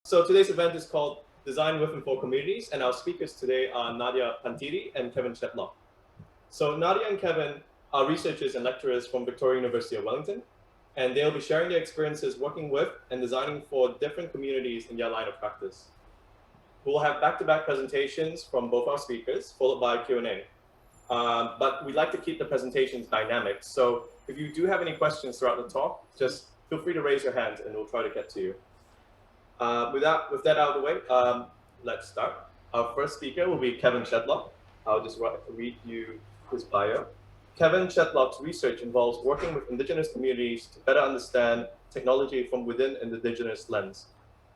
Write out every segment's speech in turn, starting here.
So today's event is called Design with and for Communities, and our speakers today are Nadia Pantidi and Kevin Shedlock. So Nadia and Kevin are researchers and lecturers from Victoria University of Wellington, and they'll be sharing their experiences working with and designing for different communities in their line of practice. We'll have back-to-back presentations from both our speakers, followed by Q&A. But we'd like to keep the presentations dynamic, so if you do have any questions throughout the talk, just feel free to raise your hand and we'll try to get to you. With that out of the way, let's start. Our first speaker will be Kevin Shedlock. I'll just read you his bio. Kevin Shedlock's research involves working with indigenous communities to better understand technology from within an indigenous lens.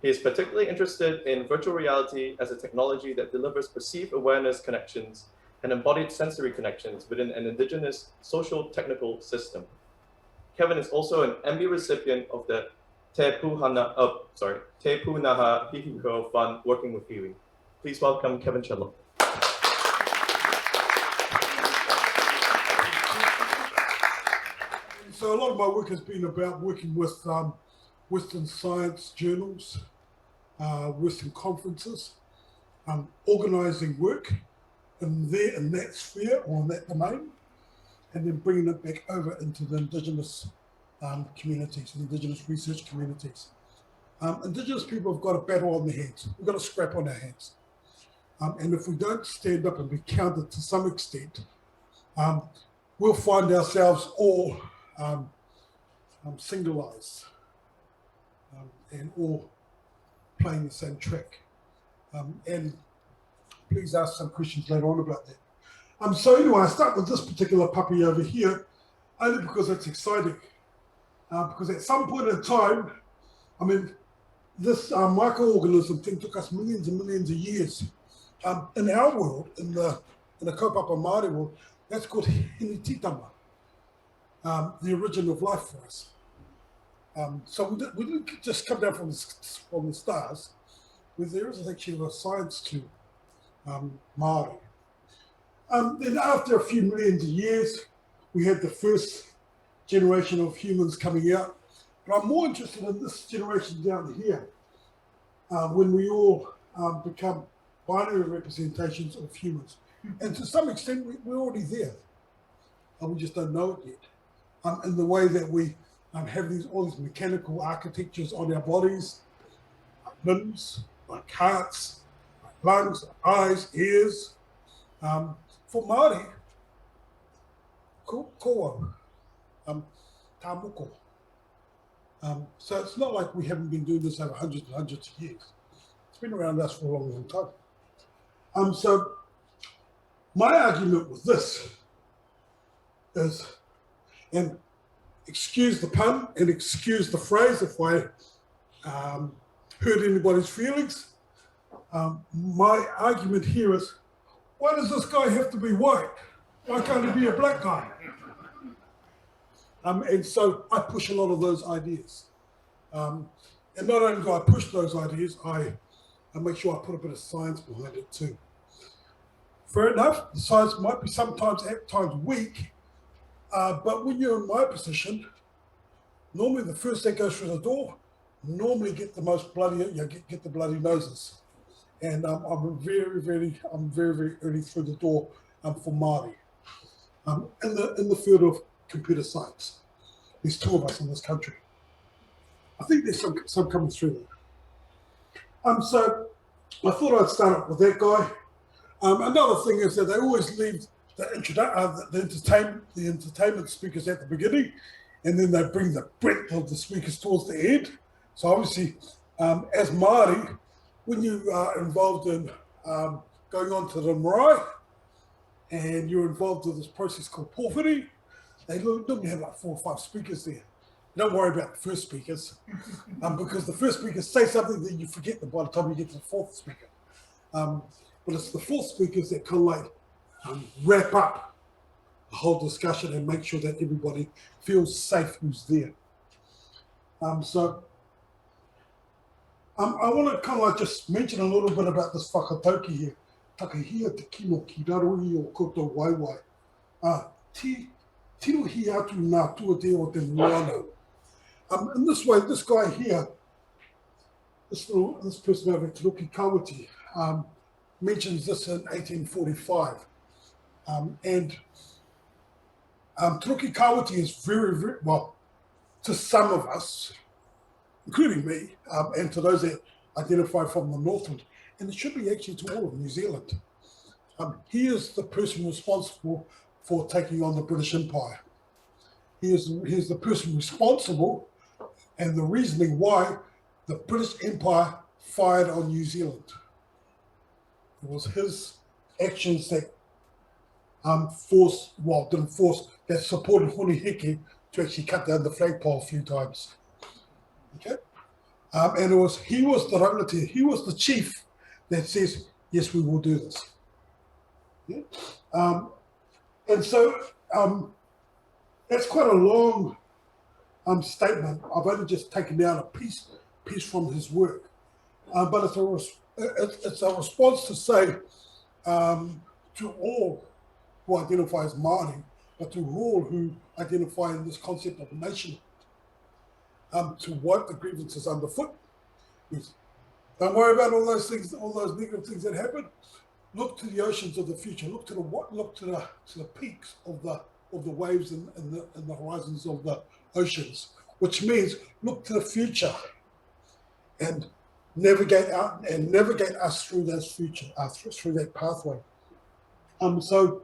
He is particularly interested in virtual reality as a technology that delivers perceived awareness connections and embodied sensory connections within an indigenous social technical system. Kevin is also an MB recipient of the Te Pūnaha Hihiko Fund working with iwi. Please welcome Kevin Shedlock. So a lot of my work has been about working with Western science journals, Western conferences, organising work in that sphere or in that domain, and then bringing it back over into the indigenous communities, Indigenous research communities. Indigenous people have got a battle on their hands. We've got a scrap on our hands. And if we don't stand up and be counted to some extent, we'll find ourselves all singularized and all playing the same track. And please ask some questions later on about that. So anyway, I start with this particular puppy over here, only because it's exciting. Because at some point in time, I mean, this microorganism thing took us millions and millions of years. In our world, in the kaupapa Māori world, that's called hinititanga, the origin of life for us. So we didn't just come down from the stars, where there is actually a science to Māori. Then after a few millions of years, we had the first generation of humans coming out. But I'm more interested in this generation down here, when we all become binary representations of humans. And to some extent, we're already there. And we just don't know it yet. In the way that we have all these mechanical architectures on our bodies, like limbs, like hearts, like lungs, like eyes, ears. For Māori, koa. Tamuko. So it's not like we haven't been doing this over hundreds and hundreds of years. It's been around us for a long, long time. So my argument with this is, and excuse the pun and excuse the phrase if I hurt anybody's feelings, my argument here is, why does this guy have to be white? Why can't he be a black guy? And so I push a lot of those ideas. And not only do I push those ideas, I make sure I put a bit of science behind it too. Fair enough, the science might be at times weak, but when you're in my position, normally the first that goes through the door, normally get the most bloody, get the bloody noses. And I'm very, very early through the door for Māori. In the field of computer science. There's two of us in this country. I think there's some coming through there. So I thought I'd start up with that guy. Another thing is that they always leave the entertainment speakers at the beginning, and then they bring the breadth of the speakers towards the end. So obviously, as Māori, when you are involved in going on to the marae, and you're involved in this process called pōwhiri, they normally have like 4 or 5 speakers there. Don't worry about the first speakers, because the first speakers say something that you forget by the time you get to the 4th speaker. But it's the 4th speakers that kind of like wrap up the whole discussion and make sure that everybody feels safe who's there. So I want to kind of like just mention a little bit about this whakatauki here. Takahia te kimo ki raroi o koto waiwai. Tirohi atu nā tuate o te moana. In this way, this guy here this person over, Taruki Kawati, mentions this in 1845. And Taruki Kawati is very, very, well, to some of us, including me, and to those that identify from the Northland, and it should be actually to all of New Zealand. He is the person responsible for taking on the British Empire. He is the person responsible and the reasoning why the British Empire fired on New Zealand. It was his actions that that supported Huni Heke to actually cut down the flagpole a few times. Okay? And he was the rangati, he was the chief that says, yes, we will do this. Yeah? And so that's quite a long statement. I've only just taken down a piece from his work, but it's a response to say to all who identify as Māori, but to all who identify in this concept of nationhood, to wipe the grievances underfoot. Don't worry about all those things, all those negative things that happen. Look to the oceans of the future. Look to the peaks of the waves and the horizons of the oceans, which means look to the future and navigate us through those future, through that pathway. So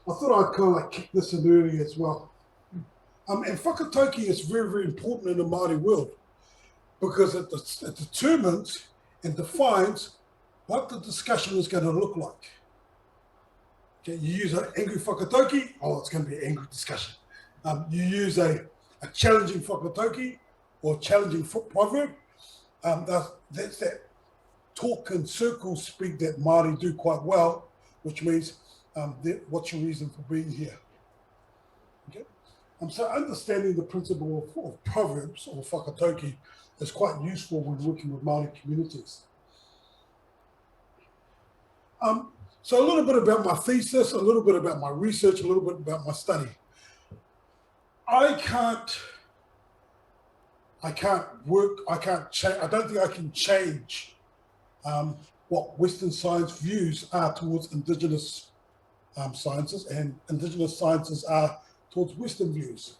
I thought I'd kind of like kick this in early as well. And whakatauki is very, very important in the Māori world because it determines and defines what the discussion is going to look like. Okay, you use an angry whakatauki, it's going to be an angry discussion. You use a challenging whakatauki or challenging proverb, that's that talk and circle speak that Māori do quite well, which means what's your reason for being here? Okay? So understanding the principle of proverbs or whakatauki is quite useful when working with Māori communities. So a little bit about my thesis, a little bit about my research, a little bit about my study. I don't think I can change what Western science views are towards indigenous sciences, and indigenous sciences are towards Western views.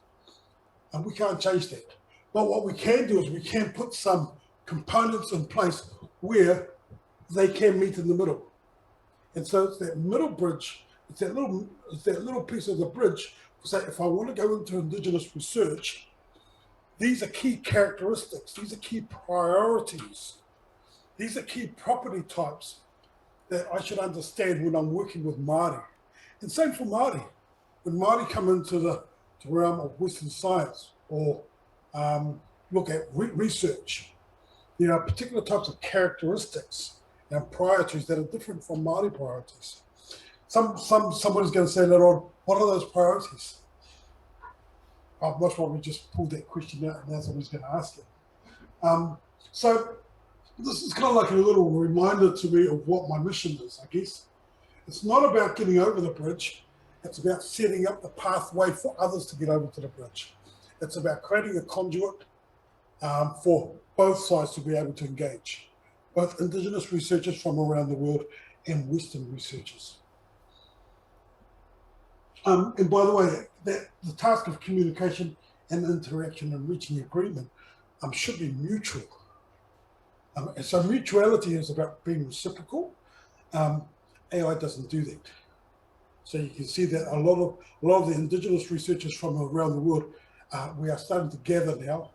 And we can't change that. But what we can do is we can put some components in place where they can meet in the middle. And so it's that middle bridge, it's that little piece of the bridge. So if I want to go into indigenous research, these are key characteristics, these are key priorities, these are key property types that I should understand when I'm working with Māori. And same for Māori. When Māori come into the realm of Western science or look at research, there are particular types of characteristics and priorities that are different from Māori priorities. Somebody's going to say later on, what are those priorities? I've most probably just pulled that question out and now somebody's going to ask it. So this is kind of like a little reminder to me of what my mission is, I guess. It's not about getting over the bridge. It's about setting up the pathway for others to get over to the bridge. It's about creating a conduit for both sides to be able to engage, both indigenous researchers from around the world and Western researchers. And by the way, the task of communication and interaction and reaching agreement should be mutual. And so mutuality is about being reciprocal. AI doesn't do that. So you can see that a lot of the indigenous researchers from around the world, we are starting to gather now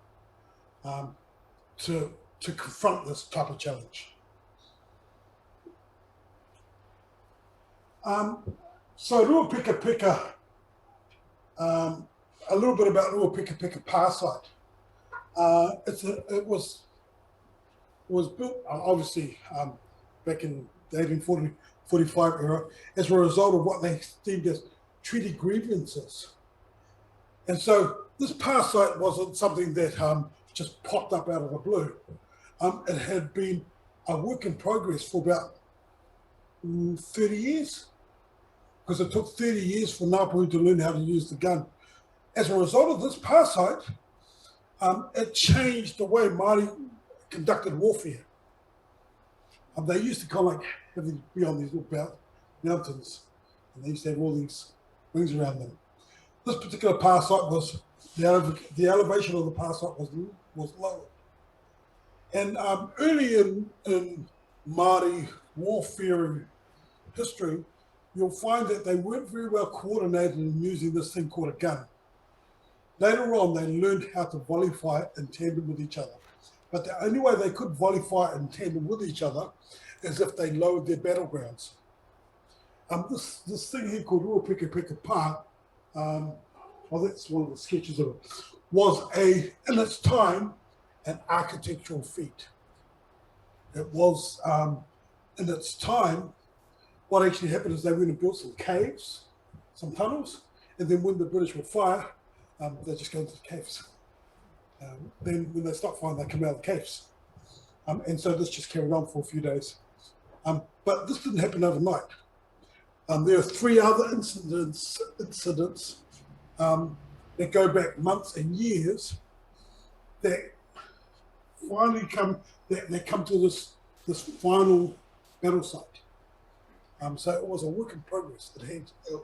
to confront this type of challenge. So Ruapika, a little bit about Ruapika Parsite. It was built obviously back in the 1845 era as a result of what they deemed as treaty grievances. And so this Parsite wasn't something that just popped up out of the blue. It had been a work in progress for about 30 years, because it took 30 years for Ngāpuhi to learn how to use the gun. As a result of this Parsite, it changed the way Māori conducted warfare. They used to kind of like be on these little mountains, and they used to have all these rings around them. This particular power site was, the elevation of the power site was lower. And early in Māori warfare history, you'll find that they weren't very well coordinated in using this thing called a gun. Later on, they learned how to volley fire in tandem with each other. But the only way they could volley fire in tandem with each other is if they lowered their battlegrounds. This thing here called Ruapika Pika Pa, well, that's one of the sketches of it, was in its time, an architectural feat. It was, in its time, what actually happened is they went and built some caves, some tunnels, and then when the British would fire, they just go into the caves. Then when they stop firing, they come out of the caves. And so this just carried on for a few days. But this didn't happen overnight. There are 3 other incidents that go back months and years that finally come to this final battle site. So it was a work in progress. It had to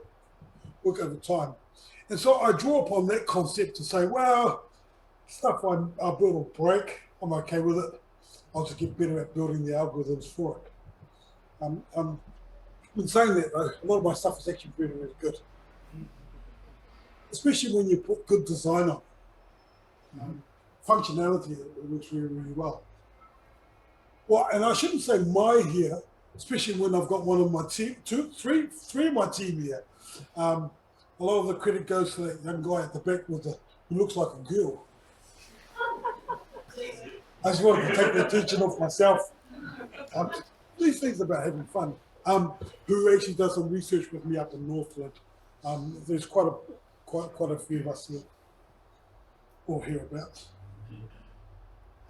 work over time. And so I draw upon that concept to say, well, stuff I build will break. I'm okay with it. I'll just get better at building the algorithms for it. In saying that, though, a lot of my stuff is actually really, really good. Especially when you put good design on it. Functionality, it works really, really well. Well, and I shouldn't say my here, especially when I've got one of my team, three of my team here. A lot of the credit goes to that young guy at the back who looks like a girl. I just wanted to take the attention off myself. These things about having fun. Who actually does some research with me up in Northland. There's quite a few of us here, or hereabouts.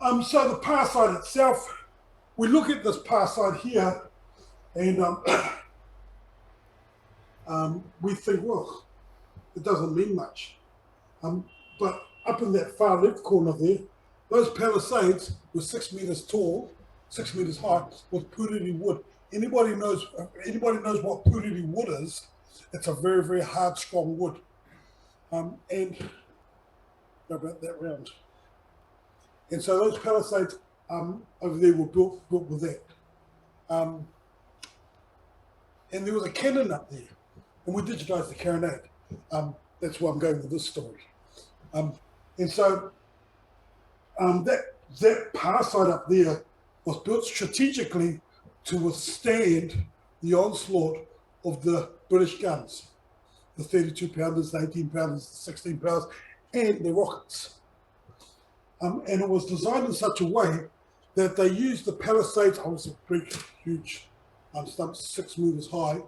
So the power site itself, we look at this power site here, and we think, well, it doesn't mean much. But up in that far left corner there, those palisades were 6 meters tall, 6 meters high, with puriri wood. Anybody knows what puriri wood is? It's a very, very hard, strong wood. And go about that round. And so those palisades over there were built with that. And there was a cannon up there, and we digitized the carronade. That's why I'm going with this story. And so that power site up there was built strategically to withstand the onslaught of the British guns, the 32 pounders, the 18 pounders, the 16 pounders, and the rockets. And it was designed in such a way that they used the palisades, obviously big, huge stumps, 6 meters high,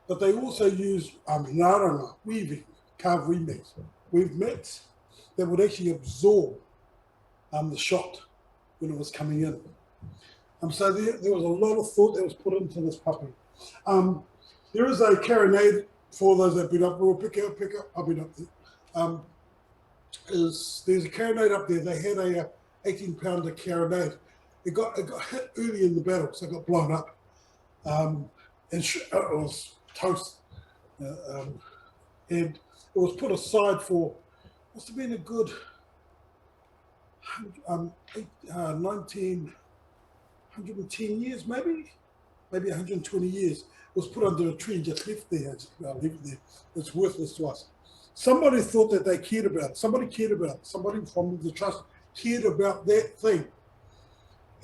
but they also used naranga, weaving, carved weave mats that would actually absorb the shot when it was coming in. So there was a lot of thought that was put into this puppy. There is a carronade, for those that have been up, we'll pick up, I've been up there. There's a carronade up there. They had a 18-pounder carronade. It got hit early in the battle, so it got blown up. And it was toast. And it was put aside for, must have been a good 110 years, maybe 120 years. It was put under a tree and just left there. It's worthless to us. Somebody thought that they cared about it. Somebody cared about it. Somebody from the trust cared about that thing.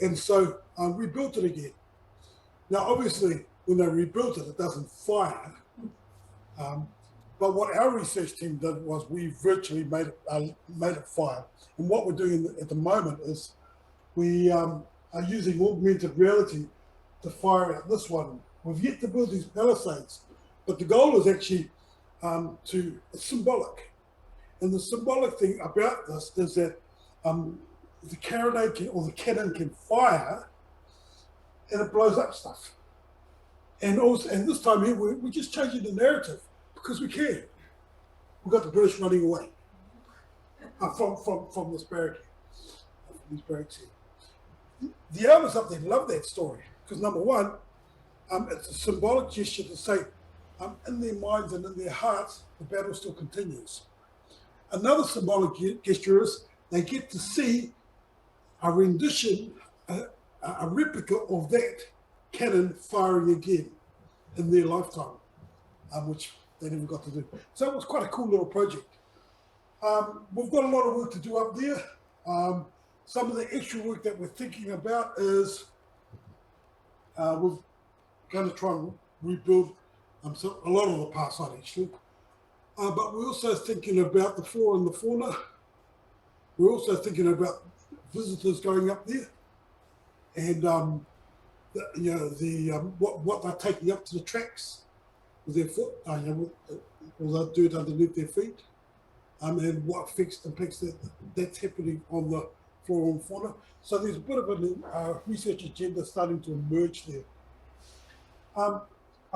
And so we built it again. Now, obviously, when they rebuilt it, it doesn't fire. But what our research team did was we virtually made it fire. And what we're doing at the moment is we are using augmented reality to fire at this one. We've yet to build these palisades, but the goal is actually it's symbolic. And the symbolic thing about this is that the carronade or the cannon can fire and it blows up stuff. And also, and this time here, we're just changing the narrative because we care. We've got the British running away from this barricade. these barracks here. The elders up there love that story because number one, it's a symbolic gesture to say in their minds and in their hearts, the battle still continues. Another symbolic gesture is they get to see a rendition, a replica of that cannon firing again in their lifetime, which they never got to do. So it was quite a cool little project. We've got a lot of work to do up there. Some of the extra work that we're thinking about is we're going to try and rebuild a lot of the past site actually. But we're also thinking about the flora and the fauna. We're also thinking about visitors going up there and what they're taking up to the tracks with their foot, all that dirt underneath their feet, and what impacts that's happening on the flora and fauna. So there's a bit of a research agenda starting to emerge there. I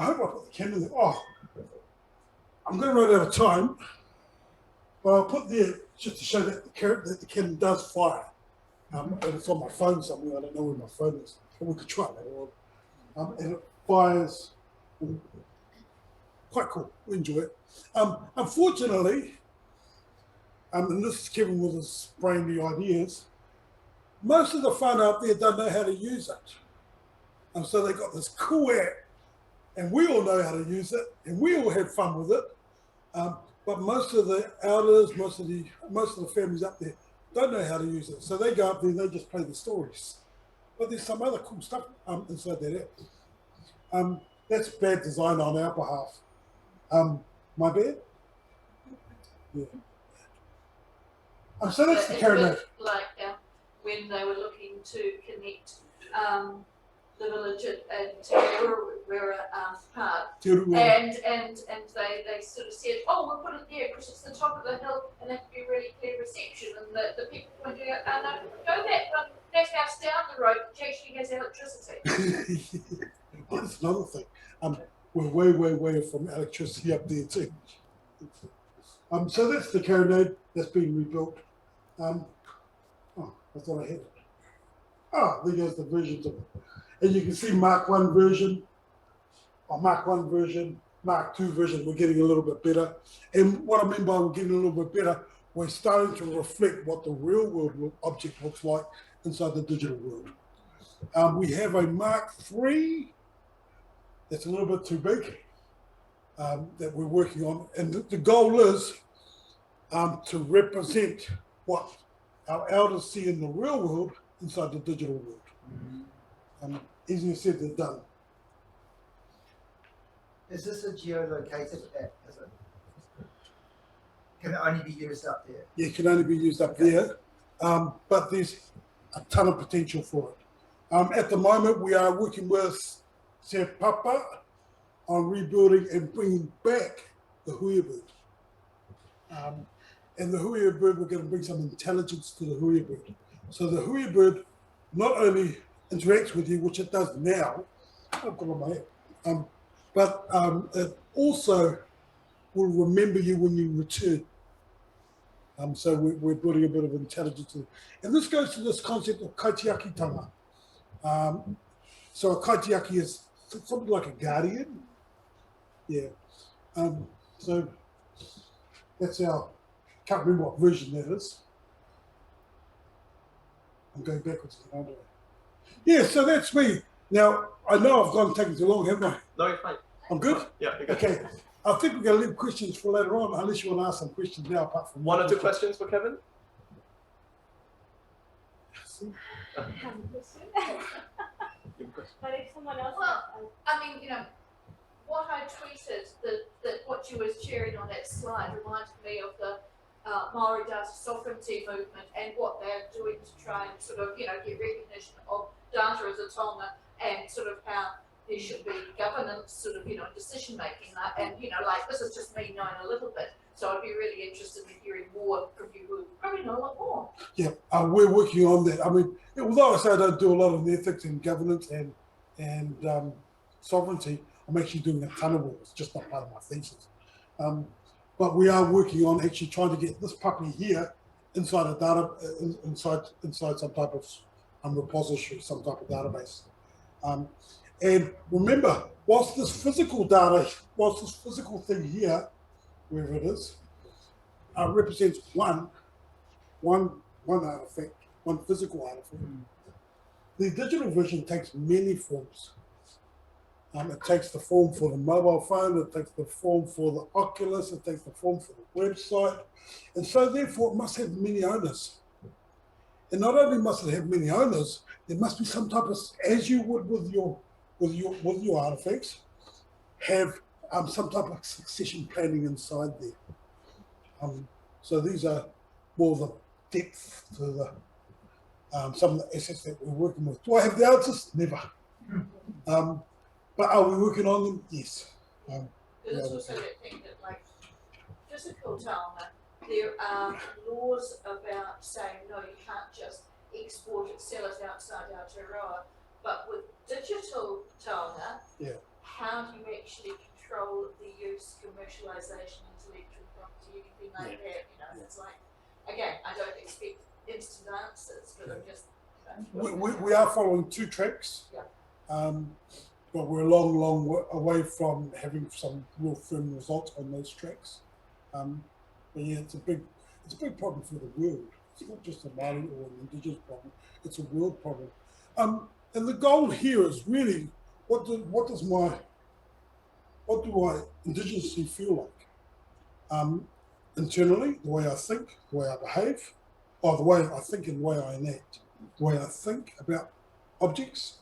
hope I put the camera there. Oh, I'm going to run out of time, but I'll put there just to show that the cannon does fire. And it's on my phone somewhere. I don't know where my phone is, but we could try that. And it fires. Quite cool. We enjoy it. Unfortunately, and this is Kevin with his brand new ideas, most of the fun out there don't know how to use it. And so they got this cool app, and we all know how to use it, and we all have fun with it. But most of the elders, most of the families up there don't know how to use it. So they go up there and they just play the stories. But there's some other cool stuff inside that app. That's bad design on our behalf. My bad? Yeah. So that's the Caribou. Like when they were looking to connect the village and Wera Park, and they sort of said, oh, we'll put it there because it's the top of the hill and that would be really clear reception. And the people pointing out, oh no, go that that house down the road, which actually has electricity. That's another thing. We're way from electricity up there too. So that's the Caribou that's being rebuilt. I thought I had it. There goes the versions of it. And you can see Mark 1 version, or Mark 1 version, Mark 2 version, we're getting a little bit better. And what I mean by we're getting a little bit better, we're starting to reflect what the real world object looks like inside the digital world. We have a Mark 3 that's a little bit too big that we're working on. And the goal is to represent what our elders see in the real world inside the digital world. Easier said than done. Is this a geolocated app? Is it? Can it only be used up there? Yeah, it can only be used up there, but there's a ton of potential for it. At the moment, we are working with Se Papa on rebuilding and bringing back the huia bird. And the huia bird, we're going to bring some intelligence to the huia bird. So the huia bird not only interacts with you, which it does now, I've got on my head, but it also will remember you when you return. So we're building a bit of intelligence. And this goes to this concept of kaitiakitanga. So a kaitiaki is something like a guardian. Yeah. So that's our, can't remember what version that is. I'm going backwards again, aren't I? Yeah, so that's me. Now, I know I've gone taking too long, haven't I? No, you're fine. I'm good? Yeah, you're good. Okay. I think we're going to leave questions for later on, unless you want to ask some questions now, apart from One or two questions for Kevin? But if someone else, Well, I mean, you know, what I tweeted, that what you were sharing on that slide reminded me of the Māori data sovereignty movement and what they're doing to try and sort of, you know, get recognition of data as a Taonga and sort of how there should be governance, sort of, you know, decision making. And, you know, like this is just me knowing a little bit. So I'd be really interested in hearing more from you who probably know a lot more. Yeah, we're working on that. I mean, although I say I don't do a lot of ethics and governance and sovereignty, I'm actually doing a ton of work. It's just not part of my thesis. But we are working on actually trying to get this puppy here inside a data, inside some type of repository, some type of database. And remember, whilst this physical data, whilst this physical thing here, wherever it is, represents one artifact, one physical artifact, the digital vision takes many forms. It takes the form for the mobile phone, it takes the form for the Oculus, it takes the form for the website, and so therefore it must have many owners. And not only must it have many owners, there must be some type of, as you would with your artifacts, have some type of succession planning inside there. So these are more the depth to the some of the assets that we're working with. Do I have the answers? Never. But are we working on them? Yes. There's also that thing that, like, physical Taonga, there are laws about saying, no, you can't just export it, sell it outside Aotearoa. But with digital Taonga, how do you actually control the use, commercialization, intellectual property, anything like that? You know, it's like, again, I don't expect instant answers, but I'm just. We are following two tracks. But we're a long away from having some real firm results on those tracks. But yeah, it's a big problem for the world. It's not just a Māori or an indigenous problem; it's a world problem. And the goal here is really, what do I indigenously feel like? Internally, the way I think, the way I behave, or the way I think and the way I enact, the way I think about objects,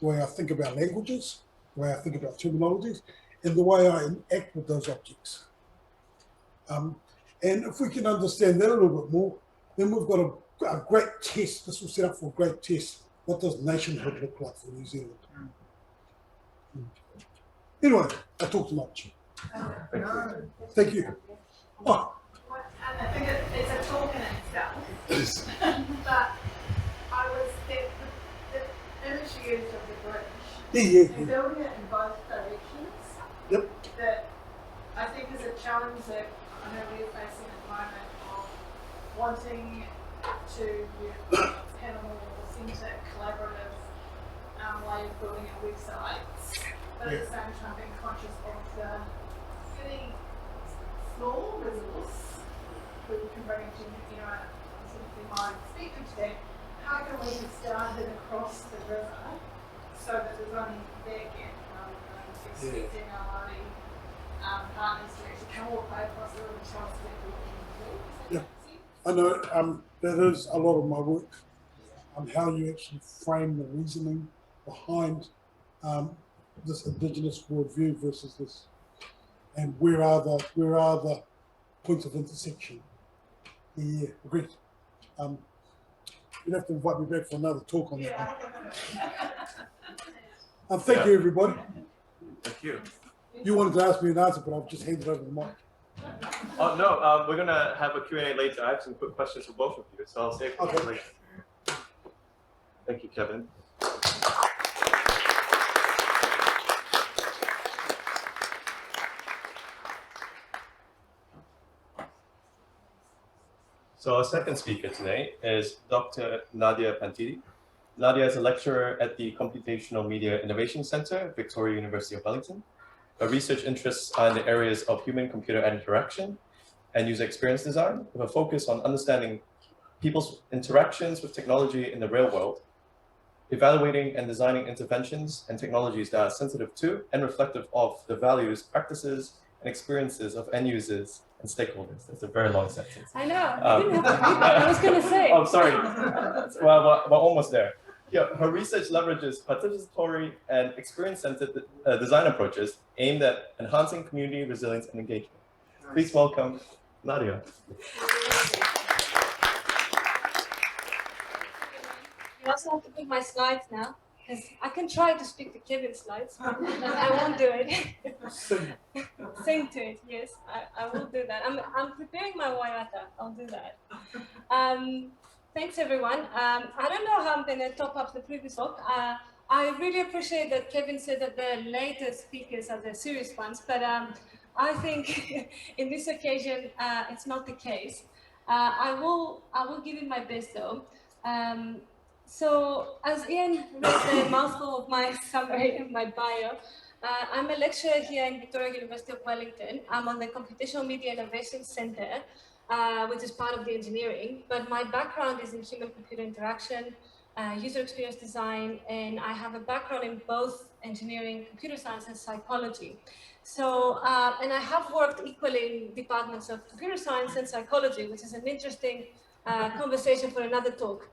the way I think about languages, the way I think about terminologies, and the way I act with those objects. And if we can understand that a little bit more, then we've got a great test. This will set up for a great test. What does nationhood look like for New Zealand? Anyway, I talked too much. Thank you. Oh. I think it's a talk in itself. But I was the image you used of the bridge, and building it in both directions. Yep. That I think is a challenge that I know we're facing at the moment of wanting to have a more authentic, collaborative way of building our websites, but at the same time being conscious of the really small resource we can bring into, you know, simply my speaking today. How can we have started across the river so that there's only that gap rather than expecting our Māori partners to actually come all the way across the river and tell us what we're looking for? I know that is a lot of my work, how you actually frame the reasoning behind this indigenous worldview versus this, and where are the points of intersection. Yeah, agreed. You'd have to invite me back for another talk on that one. Thank you, everybody. Thank you. You wanted to ask me an answer, but I've just handed over the mic. Oh no, we're gonna have a Q&A later. I have some quick questions for both of you, so I'll save it for later. Thank you, Kevin. So our second speaker today is Dr. Nadia Pantidi. Nadia is a lecturer at the Computational Media Innovation Center, Victoria University of Wellington. Her research interests are in the areas of human-computer interaction and user experience design, with a focus on understanding people's interactions with technology in the real world, evaluating and designing interventions and technologies that are sensitive to and reflective of the values, practices, and experiences of end users and stakeholders. That's a very long sentence. I know. You didn't have to read that. I was going to say. Oh, sorry. Well, we're almost there. Yeah, her research leverages participatory and experience-centered design approaches aimed at enhancing community resilience and engagement. Please welcome Nadia. You also have to pick my slides now, because I can try to speak to Kevin's slides, but I won't do it. Sing to it, yes, I will do that. I'm preparing my waiata. I'll do that. Thanks, everyone. I don't know how I'm going to top up the previous talk. I really appreciate that Kevin said that the later speakers are the serious ones, but I think in this occasion, it's not the case. I will give it my best though. So as Ian read the mouthful of my summary of my bio, I'm a lecturer here in Victoria University of Wellington. I'm on the Computational Media Innovation Center, which is part of the engineering, but my background is in human-computer interaction, user experience design, and I have a background in both engineering, computer science, and psychology. So, and I have worked equally in departments of computer science and psychology, which is an interesting conversation for another talk.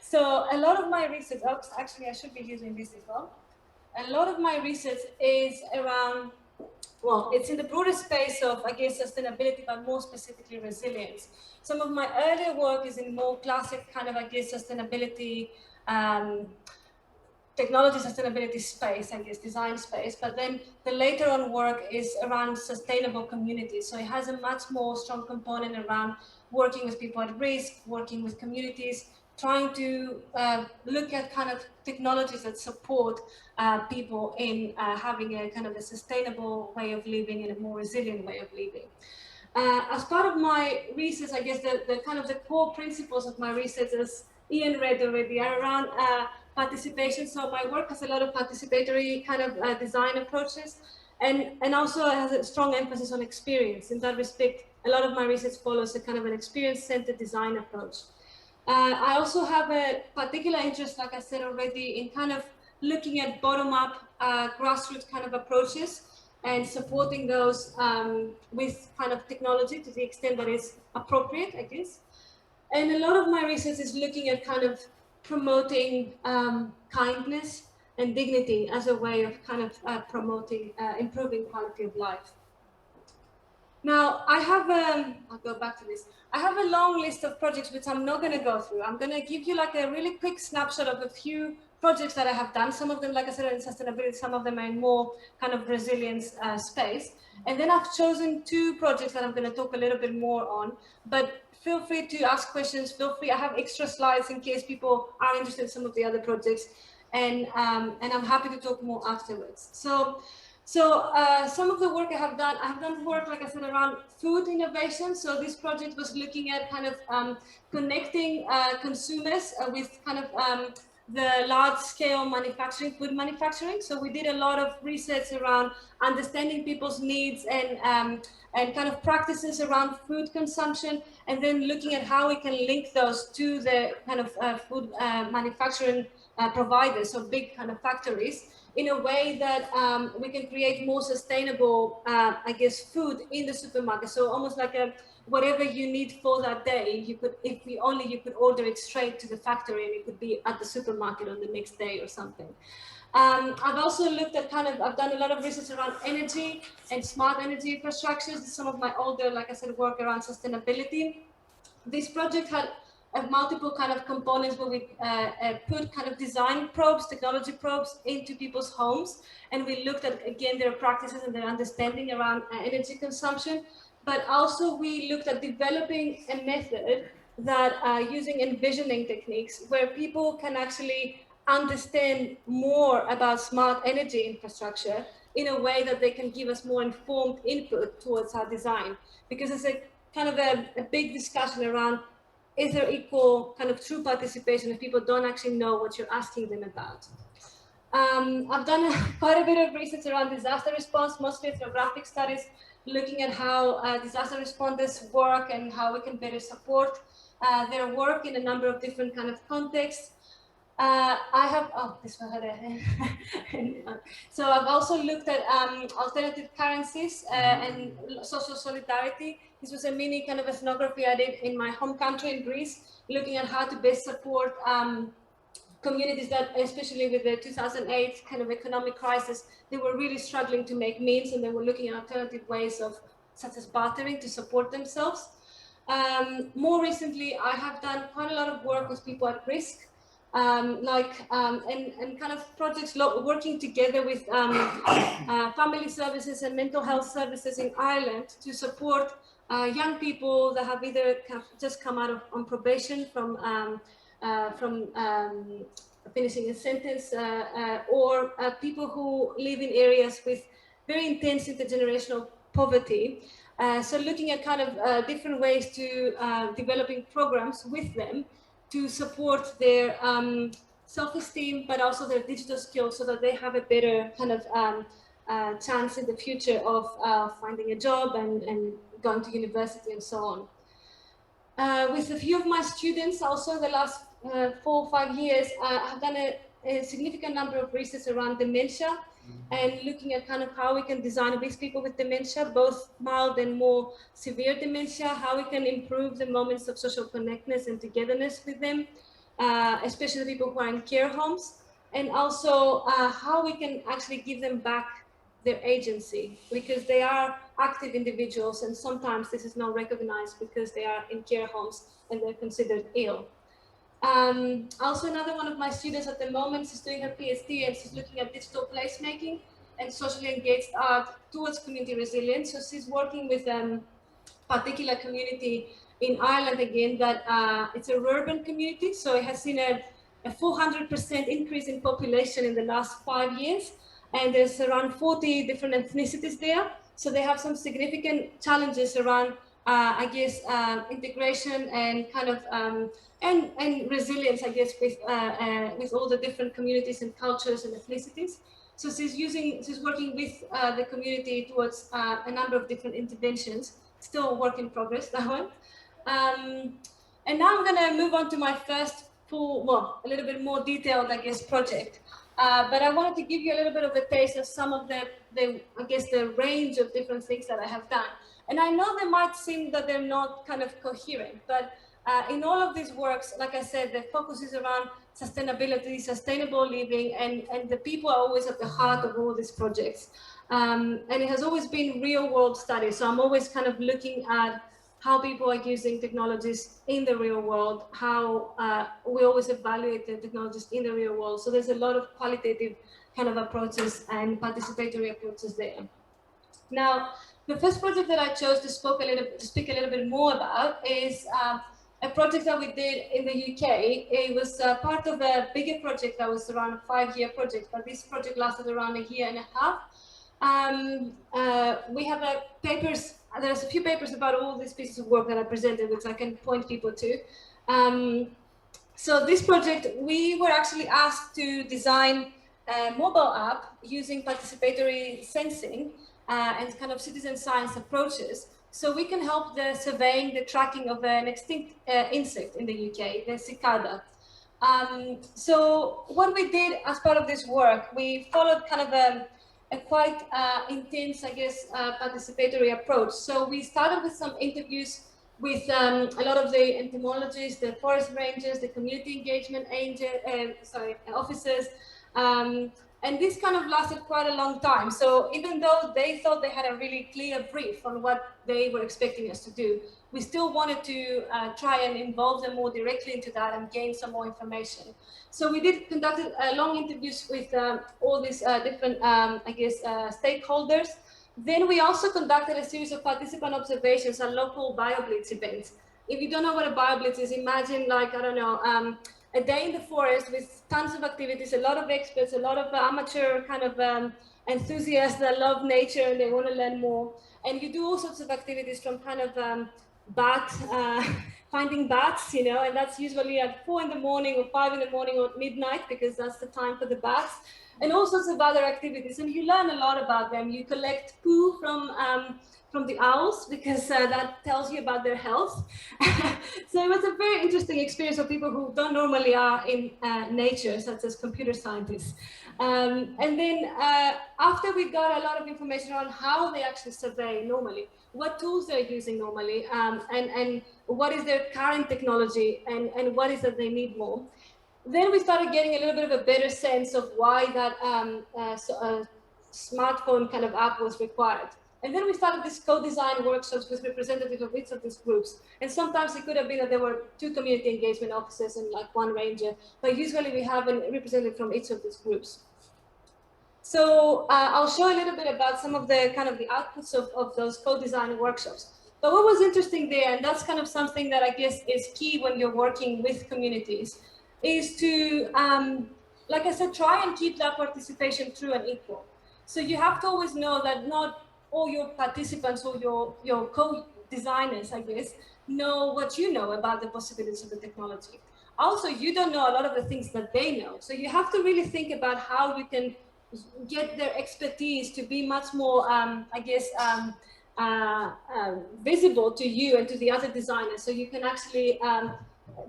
So a lot of my research, actually I should be using this as well. A lot of my research is around, well, it's in the broader space of, I guess, sustainability, but more specifically resilience. Some of my earlier work is in more classic kind of, I guess, sustainability, technology sustainability space, I guess, design space, but then the later on work is around sustainable communities. So it has a much more strong component around working with people at risk, working with communities, trying to look at kind of technologies that support people in having a kind of a sustainable way of living and a more resilient way of living. As part of my research, I guess the kind of the core principles of my research, as Ian read already, are around participation. So my work has a lot of participatory kind of design approaches, and also has a strong emphasis on experience. In that respect, a lot of my research follows a kind of an experience-centered design approach. I also have a particular interest, like I said already, in kind of looking at bottom-up grassroots kind of approaches and supporting those with kind of technology to the extent that is appropriate, I guess. And a lot of my research is looking at kind of promoting kindness and dignity as a way of kind of promoting, improving quality of life. Now, I have, I'll go back to this. I have a long list of projects which I'm not going to go through. I'm going to give you like a really quick snapshot of a few projects that I have done. Some of them, like I said, are in sustainability. Some of them are in more kind of resilience space. And then I've chosen 2 projects that I'm going to talk a little bit more on. But feel free to ask questions. Feel free. I have extra slides in case people are interested in some of the other projects. And I'm happy to talk more afterwards. So some of the work I have done work, like I said, around food innovation. So this project was looking at kind of connecting consumers with kind of the large-scale manufacturing, food manufacturing. So we did a lot of research around understanding people's needs and kind of practices around food consumption, and then looking at how we can link those to the kind of food manufacturing providers, so big kind of factories, in a way that we can create more sustainable, I guess, food in the supermarket. So almost like a whatever you need for that day, you could, if you could order it straight to the factory and it could be at the supermarket on the next day or something. I've also looked at I've done a lot of research around energy and smart energy infrastructures. Some of my older, like I said, work around sustainability. This project had multiple kind of components where we put kind of design probes, technology probes into people's homes. And we looked at, again, their practices and their understanding around energy consumption. But also we looked at developing a method that using envisioning techniques where people can actually understand more about smart energy infrastructure in a way that they can give us more informed input towards our design. Because it's a kind of a big discussion around, is there equal kind of true participation if people don't actually know what you're asking them about? I've done quite a bit of research around disaster response, mostly ethnographic studies, looking at how disaster responders work and how we can better support their work in a number of different kind of contexts. I have, this one had a, so I've also looked at alternative currencies and social solidarity. This was a mini kind of ethnography I did in my home country in Greece, looking at how to best support communities that, especially with the 2008 kind of economic crisis, they were really struggling to make means, and they were looking at alternative ways of, such as bartering, to support themselves. More recently, I have done quite a lot of work with people at risk, and kind of projects working together with family services and mental health services in Ireland to support young people that have either just come out on probation from finishing a sentence, or people who live in areas with very intense intergenerational poverty, So looking at kind of different ways to developing programs with them to support their self-esteem, but also their digital skills so that they have a better kind of chance in the future of finding a job and going to university and so on. With a few of my students also the last 4 or 5 years, I've done a significant number of research around dementia and looking at kind of how we can design with people with dementia, both mild and more severe dementia, how we can improve the moments of social connectedness and togetherness with them, especially the people who are in care homes, and also how we can actually give them back their agency, because they are active individuals and sometimes this is not recognized because they are in care homes and they're considered ill. Also, another one of my students at the moment is doing her PhD and she's looking at digital placemaking and socially engaged art towards community resilience. So she's working with a particular community in Ireland again, that it's a urban community. So it has seen a 400% increase in population in the last 5 years. And there's around 40 different ethnicities there. So they have some significant challenges around, I guess, integration and kind of, and resilience, I guess, with all the different communities and cultures and ethnicities. So she's working with the community towards a number of different interventions, still a work in progress, that one. And now I'm gonna move on to my first full, well, a little bit more detailed, I guess, project. But I wanted to give you a little bit of a taste of some of the I guess, the range of different things that I have done. And I know they might seem that they're not kind of coherent, but in all of these works, like I said, the focus is around sustainability, sustainable living, and the people are always at the heart of all these projects. And it has always been real world studies. So I'm always kind of looking at how people are using technologies in the real world, how we always evaluate the technologies in the real world. So there's a lot of qualitative kind of approaches and participatory approaches there. Now, the first project that I chose to speak a little bit more about is a project that we did in the UK. It was part of a bigger project that was around a 5-year project, but this project lasted around a year and a half. We have papers, there's a few papers about all these pieces of work that I presented, which I can point people to. So this project, we were actually asked to design a mobile app using participatory sensing and kind of citizen science approaches, so we can help the surveying, the tracking of an extinct insect in the UK, the cicada. So what we did as part of this work, we followed kind of a quite intense, I guess, participatory approach. So we started with some interviews with a lot of the entomologists, the forest rangers, the community engagement officers, and this kind of lasted quite a long time. So even though they thought they had a really clear brief on what they were expecting us to do, we still wanted to try and involve them more directly into that and gain some more information. So we conducted long interviews with all these different, I guess, stakeholders. Then we also conducted a series of participant observations at local BioBlitz events. If you don't know what a BioBlitz is, imagine like, I don't know, a day in the forest with tons of activities, a lot of experts, a lot of amateur kind of enthusiasts that love nature and they want to learn more. And you do all sorts of activities from kind of finding bats, you know, and that's usually at 4 in the morning or 5 in the morning or midnight, because that's the time for the bats, and all sorts of other activities. And you learn a lot about them. You collect poo from the owls, because that tells you about their health. So it was a very interesting experience for people who don't normally are in nature, such as computer scientists. And then after we got a lot of information on how they actually survey normally, what tools they're using normally, and what is their current technology, and what is that they need more. Then we started getting a little bit of a better sense of why that smartphone kind of app was required. And then we started these co-design workshops with representatives of each of these groups. And sometimes it could have been that there were 2 community engagement officers and like 1 ranger, but usually we have a representative from each of these groups. So I'll show a little bit about some of the kind of the outputs of those co-design workshops. But what was interesting there, and that's kind of something that I guess is key when you're working with communities, is to, like I said, try and keep that participation true and equal. So you have to always know that not all your participants or your co-designers, I guess, know what you know about the possibilities of the technology. Also, you don't know a lot of the things that they know. So you have to really think about how you can get their expertise to be much more, visible to you and to the other designers. So you can actually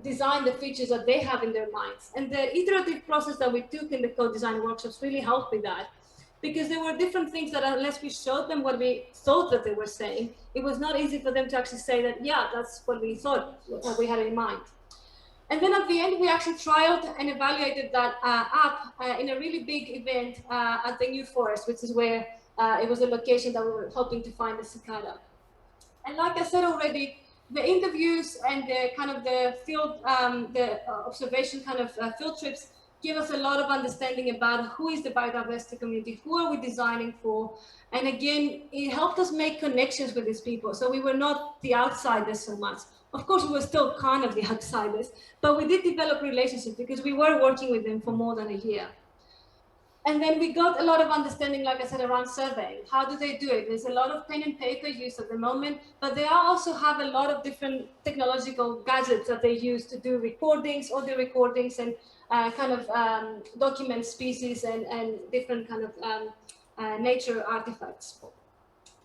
design the features that they have in their minds. And the iterative process that we took in the co-design workshops really helped with that, because there were different things that unless we showed them what we thought that they were saying, it was not easy for them to actually say that, yeah, that's what we thought, what we had in mind. And then at the end, we actually trialed and evaluated that app in a really big event at the New Forest, which is where it was a location that we were hoping to find the cicada. And like I said already, the interviews and the kind of the field, observation kind of field trips give us a lot of understanding about who is the biodiversity community, who are we designing for, and again, it helped us make connections with these people. So we were not the outsiders so much. Of course, we were still kind of the outsiders, but we did develop relationships because we were working with them for more than a year. And then we got a lot of understanding, like I said, around surveying. How do they do it? There's a lot of pen and paper used at the moment, but they also have a lot of different technological gadgets that they use to do recordings, audio recordings, and document species and different kind of nature artifacts.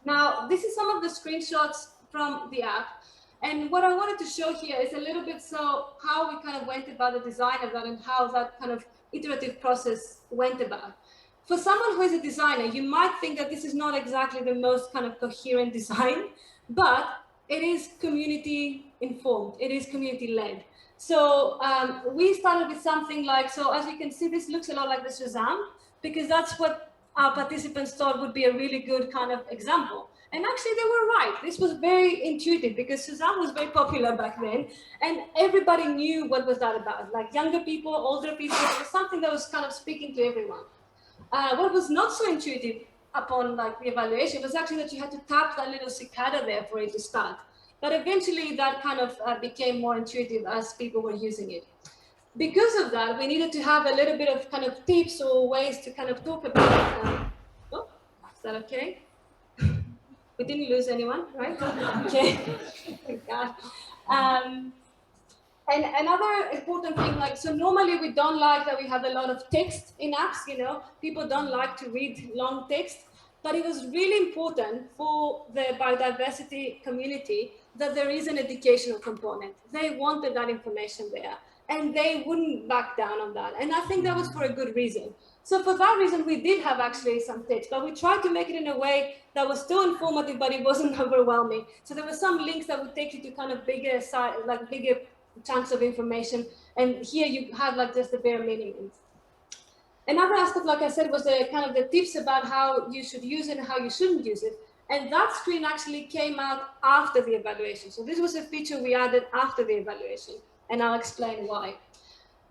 Now, this is some of the screenshots from the app. And what I wanted to show here is a little bit so how we kind of went about the design of that and how that kind of iterative process went about. For someone who is a designer, you might think that this is not exactly the most kind of coherent design, but it is community informed, it is community led. So we started with something like, so as you can see, this looks a lot like the Shazam, because that's what our participants thought would be a really good kind of example. And actually they were right. This was very intuitive because Shazam was very popular back then and everybody knew what was that about. Like younger people, older people, it was something that was kind of speaking to everyone. What was not so intuitive upon like the evaluation was actually that you had to tap that little cicada there for it to start. But eventually that kind of became more intuitive as people were using it. Because of that, we needed to have a little bit of kind of tips or ways to kind of talk about, oh, is that okay? We didn't lose anyone, right? Okay, thank God. And another important thing, like, so normally we don't like that we have a lot of text in apps, you know, people don't like to read long text, but it was really important for the biodiversity community that there is an educational component. They wanted that information there and they wouldn't back down on that. And I think that was for a good reason. So for that reason, we did have actually some text, but we tried to make it in a way that was still informative, but it wasn't overwhelming. So there were some links that would take you to kind of bigger chunks of information. And here you have like just the bare minimum. Another aspect, like I said, was the kind of the tips about how you should use it and how you shouldn't use it. And that screen actually came out after the evaluation. So this was a feature we added after the evaluation, and I'll explain why.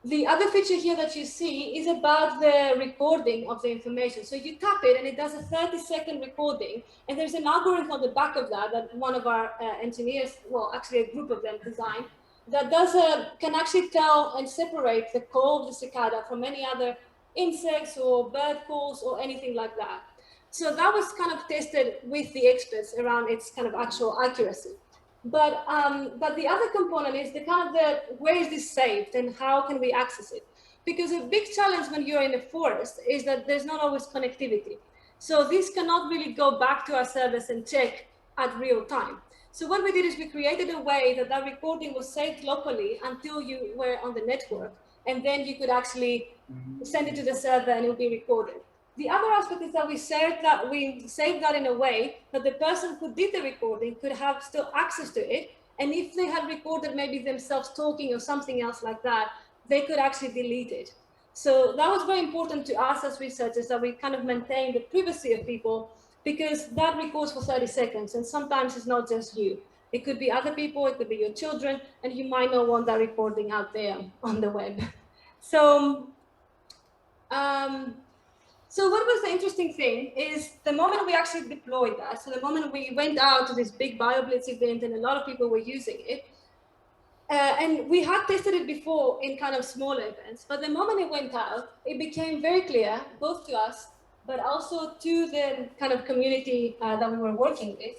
The other feature here that you see is about the recording of the information. So you tap it and it does a 30-second recording. And there's an algorithm on the back of that one of our engineers, well, actually a group of them designed, that can actually tell and separate the call of the cicada from any other insects or bird calls or anything like that. So that was kind of tested with the experts around its kind of actual accuracy. But the other component is the kind of where is this saved and how can we access it? Because a big challenge when you're in the forest is that there's not always connectivity. So this cannot really go back to our servers and check at real time. So what we did is we created a way that recording was saved locally until you were on the network, and then you could actually send it to the server and it will be recorded. The other aspect is that we saved that in a way that the person who did the recording could have still access to it. And if they had recorded maybe themselves talking or something else like that, they could actually delete it. So that was very important to us as researchers, that we kind of maintain the privacy of people, because that records for 30 seconds. And sometimes it's not just you. It could be other people, it could be your children, and you might not want that recording out there on the web. So what was the interesting thing is the moment we actually deployed that, so the moment we went out to this big BioBlitz event and a lot of people were using it, and we had tested it before in kind of smaller events, but the moment it went out, it became very clear, both to us but also to the kind of community that we were working with,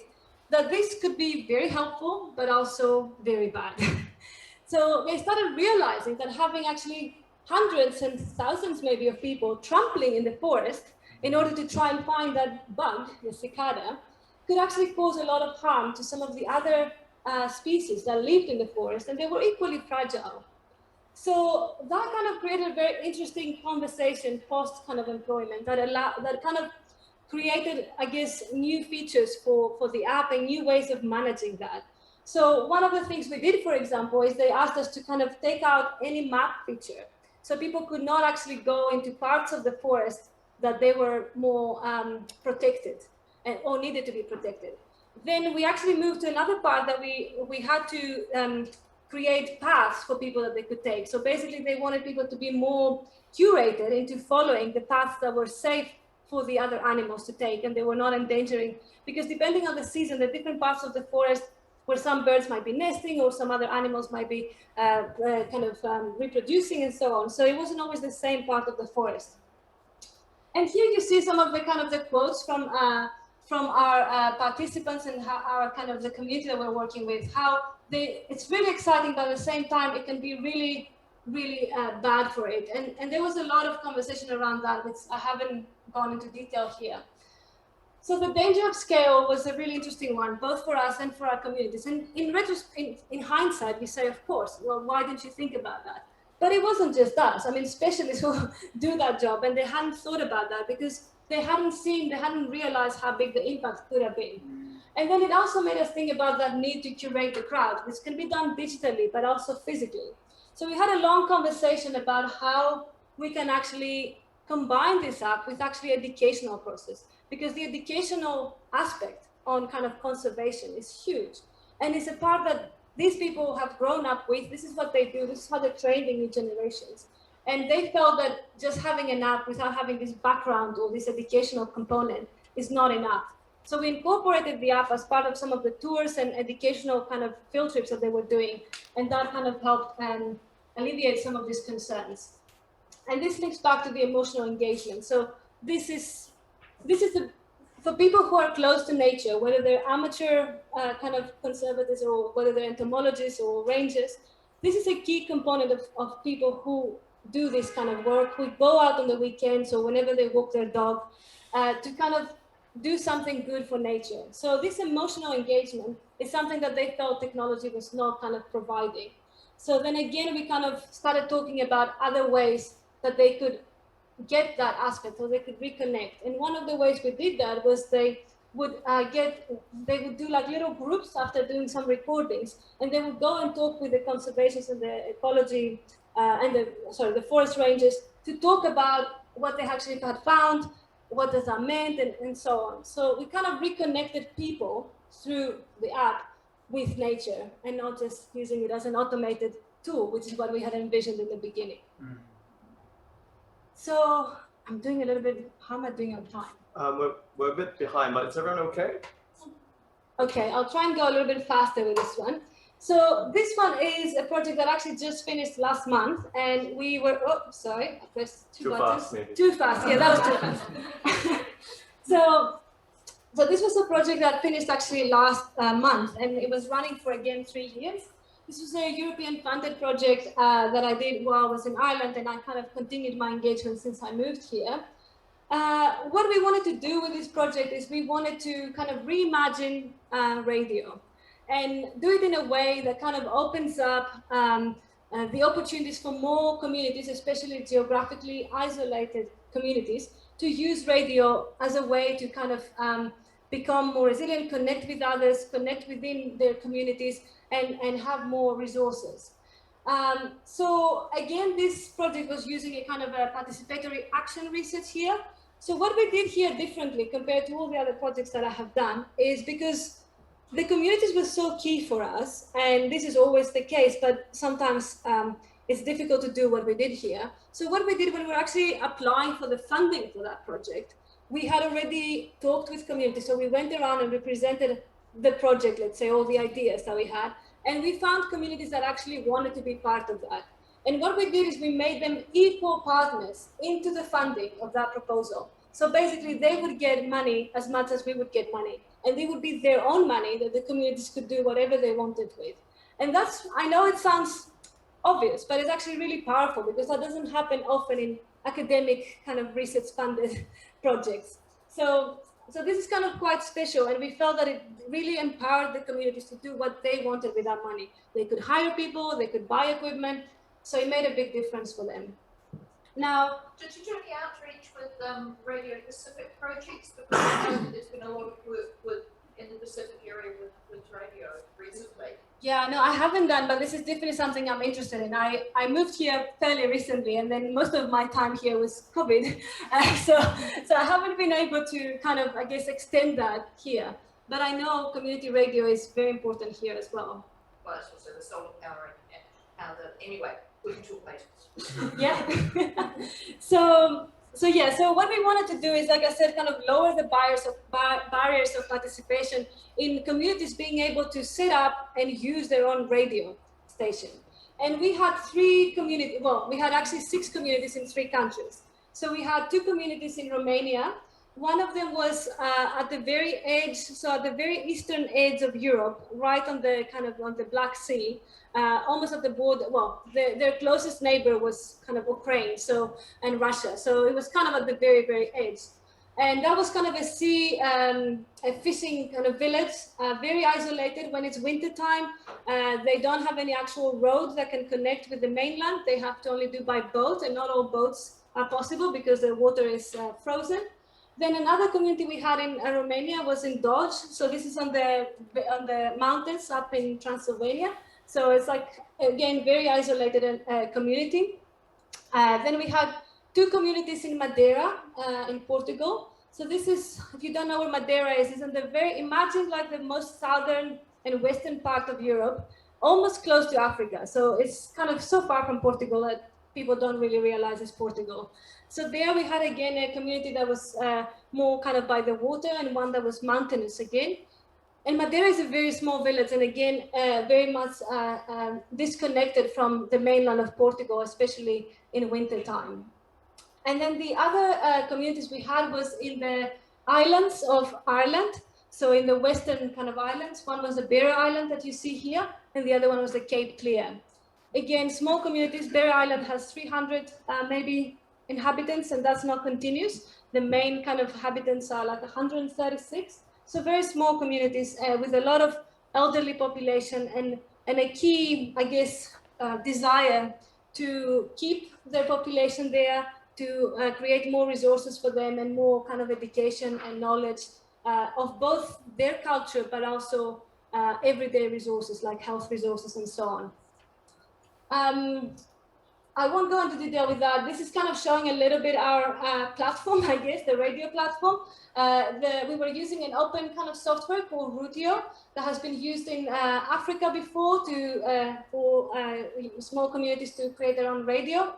that this could be very helpful, but also very bad. So they started realizing that having actually hundreds and thousands maybe of people trampling in the forest in order to try and find that bug, the cicada, could actually cause a lot of harm to some of the other species that lived in the forest, and they were equally fragile. So that kind of created a very interesting conversation post kind of employment that kind of created, I guess, new features for the app and new ways of managing that. So one of the things we did, for example, is they asked us to kind of take out any map feature. So people could not actually go into parts of the forest that they were more protected or needed to be protected. Then we actually moved to another part that we had to create paths for people that they could take. So basically they wanted people to be more curated into following the paths that were safe for the other animals to take, and they were not endangering, because depending on the season, the different parts of the forest where some birds might be nesting or some other animals might be reproducing and so on. So it wasn't always the same part of the forest. And here you see some of the kind of the quotes from our participants and our kind of the community that we're working with, how it's really exciting, but at the same time, it can be really, really bad for it. And there was a lot of conversation around that, which I haven't gone into detail here. So the danger of scale was a really interesting one, both for us and for our communities. And in hindsight, we say, of course, well, why didn't you think about that? But it wasn't just us. I mean, specialists who do that job, and they hadn't thought about that because they hadn't realized how big the impact could have been. And then it also made us think about that need to curate the crowd, which can be done digitally, but also physically. So we had a long conversation about how we can actually combine this app with actually educational process, because the educational aspect on kind of conservation is huge. And it's a part that these people have grown up with. This is what they do. This is how they're trained in new generations. And they felt that just having an app without having this background or this educational component is not enough. So we incorporated the app as part of some of the tours and educational kind of field trips that they were doing. And that kind of helped alleviate some of these concerns. And this links back to the emotional engagement. So this is for people who are close to nature, whether they're amateur kind of conservators or whether they're entomologists or rangers, this is a key component of people who do this kind of work, who go out on the weekends or whenever they walk their dog to kind of do something good for nature. So this emotional engagement is something that they felt technology was not kind of providing. So then again, we kind of started talking about other ways that they could get that aspect, or they could reconnect. And one of the ways we did that was they would do like little groups after doing some recordings, and they would go and talk with the conservationists and the ecology the forest rangers to talk about what they actually had found, what does that mean, and so on. So we kind of reconnected people through the app with nature and not just using it as an automated tool, which is what we had envisioned in the beginning. Mm. So I'm doing a little bit, how am I doing on time? We're a bit behind, but is everyone okay? Okay, I'll try and go a little bit faster with this one. So this one is a project that actually just finished last month, and we were, I pressed two buttons. Fast, maybe. Too fast, yeah, that was too fast. So this was a project that finished actually last month, and it was running for, again, 3 years. This was a European funded project that I did while I was in Ireland, and I kind of continued my engagement since I moved here. What we wanted to do with this project is we wanted to kind of reimagine radio and do it in a way that kind of opens up the opportunities for more communities, especially geographically isolated communities, to use radio as a way to kind of become more resilient, connect with others, connect within their communities, and have more resources. So again, this project was using a kind of a participatory action research here. So what we did here differently compared to all the other projects that I have done is because the communities were so key for us, and this is always the case, but sometimes it's difficult to do what we did here. So what we did when we were actually applying for the funding for that project, we had already talked with communities. So we went around and we presented the project, let's say, all the ideas that we had, and we found communities that actually wanted to be part of that. And what we did is we made them equal partners into the funding of that proposal. So basically, they would get money as much as we would get money. And it would be their own money that the communities could do whatever they wanted with. And that's, I know it sounds obvious, but it's actually really powerful because that doesn't happen often in academic kind of research funded projects. So this is kind of quite special, and we felt that it really empowered the communities to do what they wanted with that money. They could hire people, they could buy equipment, so it made a big difference for them. Now, Did you do any outreach with Radio Pacific projects? Because I know that there's been a lot of work in the Pacific area with radio recently. yeah, no, I haven't done, but this is definitely something I'm interested in. I moved here fairly recently, and then most of my time here was COVID. So I haven't been able to kind of, I guess, extend that here. But I know community radio is very important here as well. Well, it's also the solar power and how anyway, we can talk later. Yeah. So what we wanted to do is, like I said, kind of lower the barriers of participation in communities being able to set up and use their own radio station. And we had we had actually 6 communities in 3 countries. So we had 2 communities in Romania. One of them was at the very edge, so at the very eastern edge of Europe, right on the Black Sea, almost at the border. Well, their closest neighbor was kind of Ukraine, and Russia. So it was kind of at the very, very edge. And that was kind of a fishing kind of village, very isolated. When it's winter time, they don't have any actual roads that can connect with the mainland. They have to only do by boat, and not all boats are possible because the water is frozen. Then another community we had in Romania was in Dodge. So this is on the mountains up in Transylvania. So it's like, again, very isolated community. Then we had 2 communities in Madeira, in Portugal. So this is, if you don't know where Madeira is, it's in the imagine like the most southern and western part of Europe, almost close to Africa. So it's kind of so far from Portugal that people don't really realize it's Portugal. So there we had, again, a community that was more kind of by the water, and one that was mountainous again. And Madeira is a very small village, and again, very much disconnected from the mainland of Portugal, especially in winter time. And then the other communities we had was in the islands of Ireland. So in the western kind of islands, one was the Beara Island that you see here, and the other one was the Cape Clear. Again, small communities. Beara Island has 300 maybe inhabitants, and that's not continuous. The main kind of inhabitants are like 136. So very small communities with a lot of elderly population and a key, I guess, desire to keep their population there, to create more resources for them and more kind of education and knowledge of both their culture, but also everyday resources like health resources and so on. I won't go into detail with that. This is kind of showing a little bit our platform, I guess, the radio platform. We were using an open kind of software called Rutio that has been used in Africa before for small communities to create their own radio.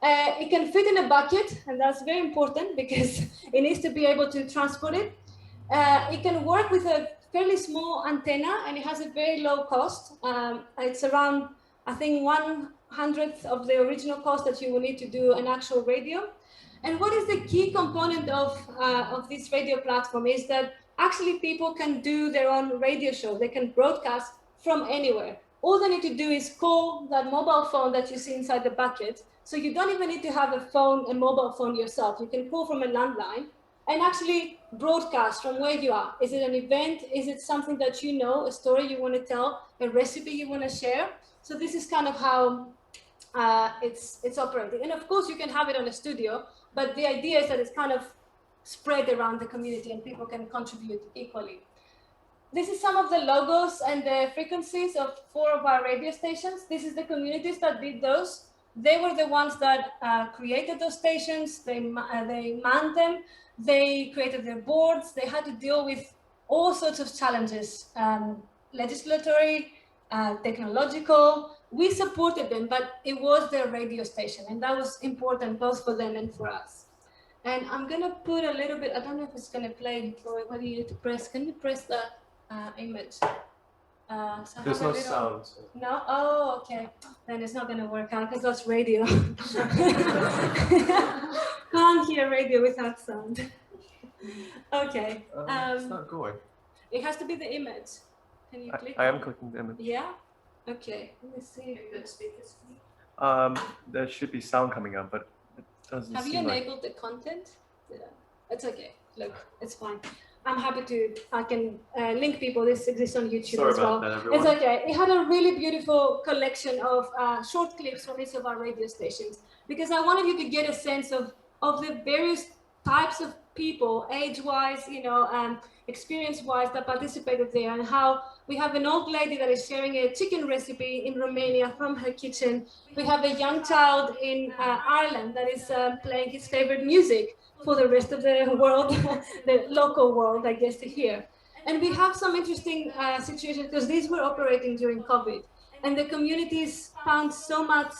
It can fit in a bucket, and that's very important because it needs to be able to transport it. It can work with a fairly small antenna, and it has a very low cost. It's around, I think, 1/100th of the original cost that you will need to do an actual radio. And what is the key component of this radio platform is that actually people can do their own radio show. They can broadcast from anywhere. All they need to do is call that mobile phone that you see inside the bucket. So you don't even need to have a mobile phone yourself. You can call from a landline and actually broadcast from where you are. Is it an event? Is it something that you know, a story you want to tell, a recipe you want to share? So this is kind of how it's operating. And of course you can have it on a studio, but the idea is that it's kind of spread around the community and people can contribute equally. This is some of the logos and the frequencies of 4 of our radio stations. This is the communities that did those. They were the ones that created those stations. They manned them. They created their boards. They had to deal with all sorts of challenges, legislatory, technological. We supported them, but it was their radio station, and that was important both for them and for us. And I'm gonna put a little bit, I don't know if it's gonna play, or what do you need to press? Can you press the image? So There's no sound. No? Oh, okay. Then it's not gonna work out because that's radio. can't hear radio without sound. Okay. It's not going. It has to be the image. Can you click? I am clicking the image. Yeah. Okay. Let me see. Good speakers. There should be sound coming up, but it doesn't Have you seem like. enabled the content? Yeah. It's okay. Look, it's fine. I'm happy to. I can link people. This exists on YouTube Sorry as well. about that, everyone. It's okay. It had a really beautiful collection of short clips from each of our radio stations because I wanted you to get a sense of the various types of people, age-wise, experience-wise, that participated there, and how we have an old lady that is sharing a chicken recipe in Romania from her kitchen. We have a young child in Ireland that is playing his favorite music for the rest of the world, the local world, I guess, to hear. And we have some interesting situations because these were operating during COVID, and the communities found so much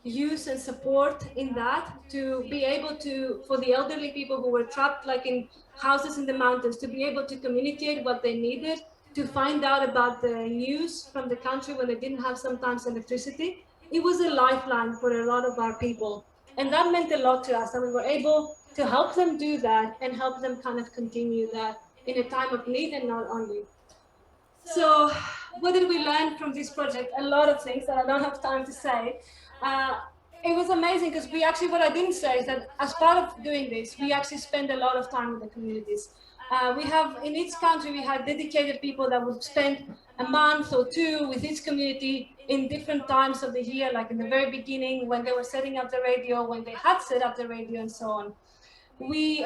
use and support in that to be able to, for the elderly people who were trapped like in houses in the mountains, to be able to communicate what they needed, to find out about the news from the country when they didn't have sometimes electricity. It was a lifeline for a lot of our people. And that meant a lot to us, and we were able to help them do that and help them kind of continue that in a time of need and not only. So what did we learn from this project? A lot of things that I don't have time to say. It was amazing because we actually, what I didn't say is that as part of doing this, we actually spend a lot of time with the communities. We have, in each country, we had dedicated people that would spend a month or two with each community in different times of the year, like in the very beginning, when they were setting up the radio, when they had set up the radio and so on. We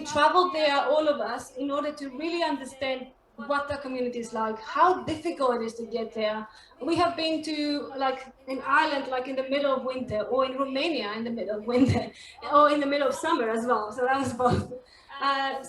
traveled there, all of us, in order to really understand what the community is like, how difficult it is to get there. We have been to, like in Ireland, like in the middle of winter, or in Romania in the middle of winter, or in the middle of summer as well. So that was both.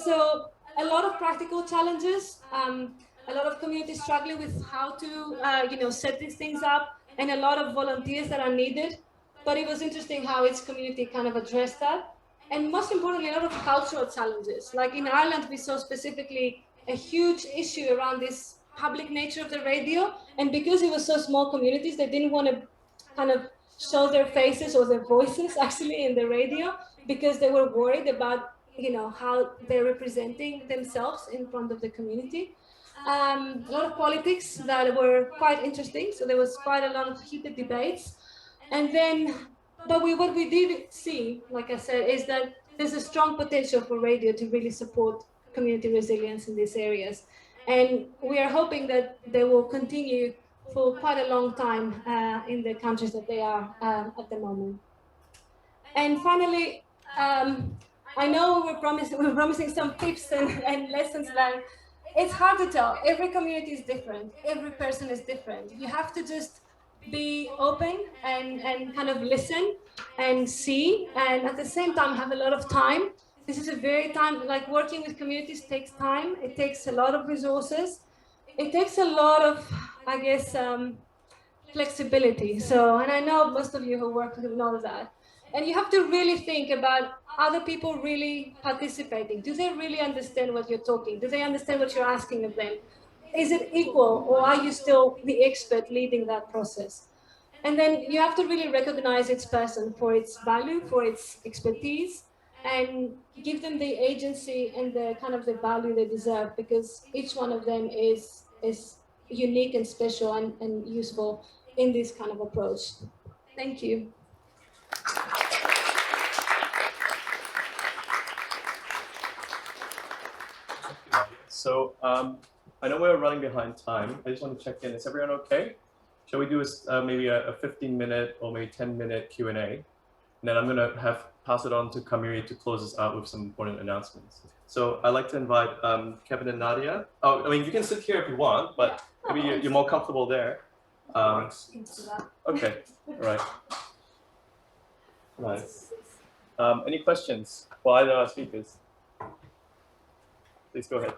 So a lot of practical challenges, a lot of communities struggling with how to, set these things up, and a lot of volunteers that are needed. But it was interesting how each community kind of addressed that. And most importantly, a lot of cultural challenges. Like in Ireland, we saw specifically a huge issue around this public nature of the radio. And because it was so small communities, they didn't want to kind of show their faces or their voices actually in the radio because they were worried about, how they're representing themselves in front of the community. A lot of politics that were quite interesting. So there was quite a lot of heated debates. And then, what we did see, like I said, is that there's a strong potential for radio to really support community resilience in these areas. And we are hoping that they will continue for quite a long time in the countries that they are at the moment. And finally, I know we're promising some tips and lessons learned. It's hard to tell. Every community is different. Every person is different. You have to just be open and kind of listen and see, and at the same time have a lot of time. This is a very like working with communities takes time. It takes a lot of resources. It takes a lot of, I guess, flexibility. So, and I know most of you who work with know that. And you have to really think about other people really participating. Do they really understand what you're talking? Do they understand what you're asking of them? Is it equal, or are you still the expert leading that process? And then you have to really recognize each person for its value, for its expertise, and give them the agency and the kind of the value they deserve, because each one of them is unique and special and useful in this kind of approach. Thank you. So I know we're running behind time. I just want to check in. Is everyone okay? Shall we do maybe a 15-minute or maybe 10-minute Q&A? And then I'm going to pass it on to Kamiri to close us out with some important announcements. So I'd like to invite Kevin and Nadia. Oh, I mean, you can sit here if you want, but maybe you're more comfortable there. Okay, all right. Nice. Any questions for either of our speakers? Please go ahead.